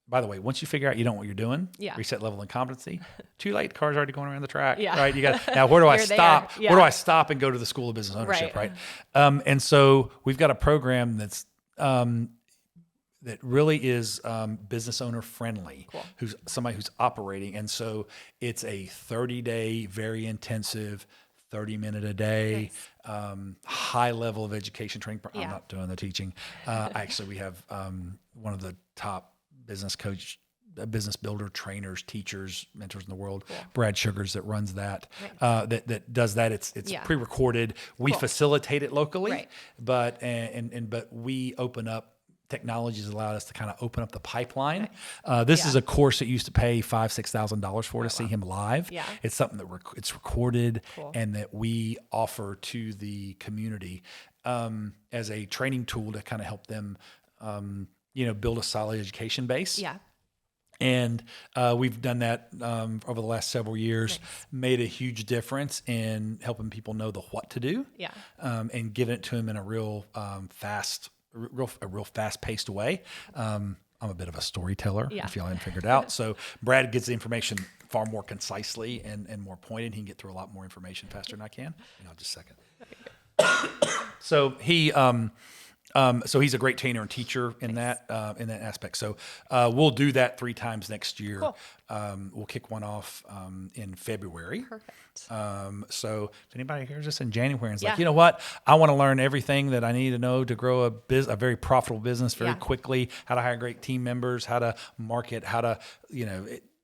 By the way, once you figure out you don't know what you're doing, reset level and competency, too late. The car's already going around the track, right? You got now. Where do I stop? Where do I stop and go to the School of Business Ownership, right? And so we've got a program that's that really is business owner friendly. Cool. Who's somebody who's operating, and so it's a 30-day, very intensive. 30-minute a day, high level of education training. I'm not doing the teaching. Actually, we have one of the top business builder trainers, teachers, mentors in the world, Brad Sugars, that runs that, that does that. It's pre-recorded. We facilitate it locally, but we open up technology has allowed us to kind of open up the pipeline. This is a course that used to pay $5,000-$6,000 for to see him live. Yeah. It's something that it's recorded and that we offer to the community as a training tool to kind of help them, build a solid education base. Yeah. And we've done that over the last several years, made a huge difference in helping people know the what to do, and giving it to them in a real fast-paced way. I'm a bit of a storyteller, if y'all haven't figured out. So Brad gets the information far more concisely and more pointed. He can get through a lot more information faster than I can. Just a second. So he... so he's a great trainer and teacher in that aspect. So we'll do that 3 times next year. Cool. We'll kick one off in February. Perfect. So if anybody hears us in January and is like, you know what, I want to learn everything that I need to know to grow a very profitable business very quickly, how to hire great team members, how to market, how to,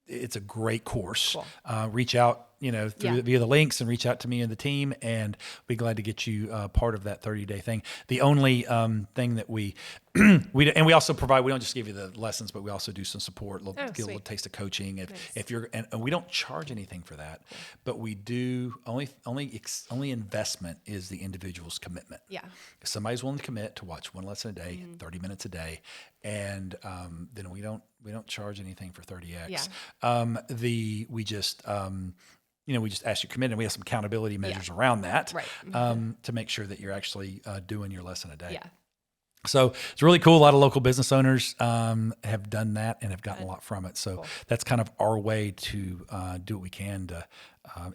it's a great course. Cool. Reach out, via the links and reach out to me and the team, and be glad to get you part of that 30-day thing. The only thing that we also provide, we don't just give you the lessons, but we also do some support, get a little taste of coaching. If you're, and we don't charge anything for that, but we do only investment is the individual's commitment. Yeah. If somebody's willing to commit to watch one lesson a day, 30 minutes a day, and then we don't charge anything for 30X. Yeah. We just ask you to commit, and we have some accountability measures around that, to make sure that you're actually doing your lesson a day. Yeah. So it's really cool. A lot of local business owners have done that and have gotten a lot from it. So that's kind of our way to do what we can to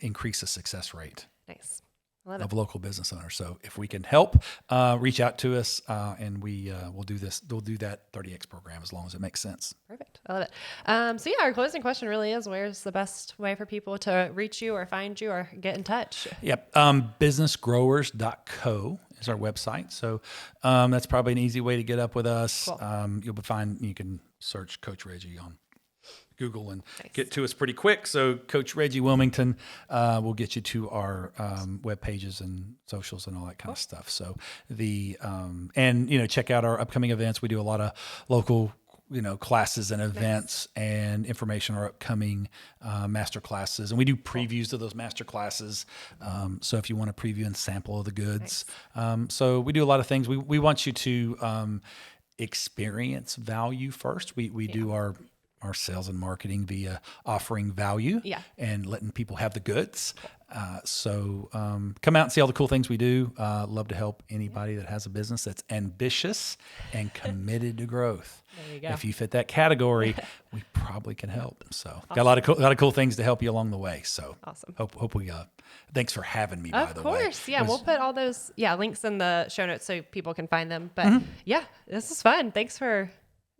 increase the success rate. Nice. Of local business owners. So if we can help, reach out to us, and we'll do this. We'll do that 30X program as long as it makes sense. Perfect. I love it. So our closing question really is: where's the best way for people to reach you or find you or get in touch? Yep. Businessgrowers.co is our website. So that's probably an easy way to get up with us. Cool. You can search Coach Reggie on Google and get to us pretty quick. So Coach Reggie Wilmington will get you to our web pages and socials and all that kind of stuff. So check out our upcoming events. We do a lot of local classes and events and information on our upcoming master classes. And we do previews of those master classes. So if you want a preview and sample of the goods. So we do a lot of things. We want you to experience value first. We do our sales and marketing via offering value and letting people have the goods. So come out and see all the cool things we do. Love to help anybody that has a business that's ambitious and committed to growth. There you go. If you fit that category, we probably can help. So got a lot of cool things to help you along the way. So awesome. Hope we thanks for having me, by the way. Of course. Yeah. We'll put all those links in the show notes so people can find them. But this is fun. Thanks for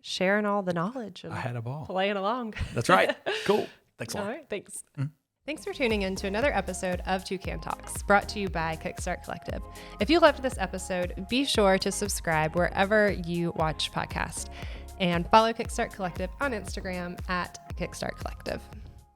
sharing all the knowledge. And I had a ball. Playing along. That's right. Cool. Thanks a lot. All right. Thanks. Mm-hmm. Thanks for tuning in to another episode of Toucan Talks, brought to you by Kickstart Collective. If you loved this episode, be sure to subscribe wherever you watch podcasts, and follow Kickstart Collective on Instagram at Kickstart Collective.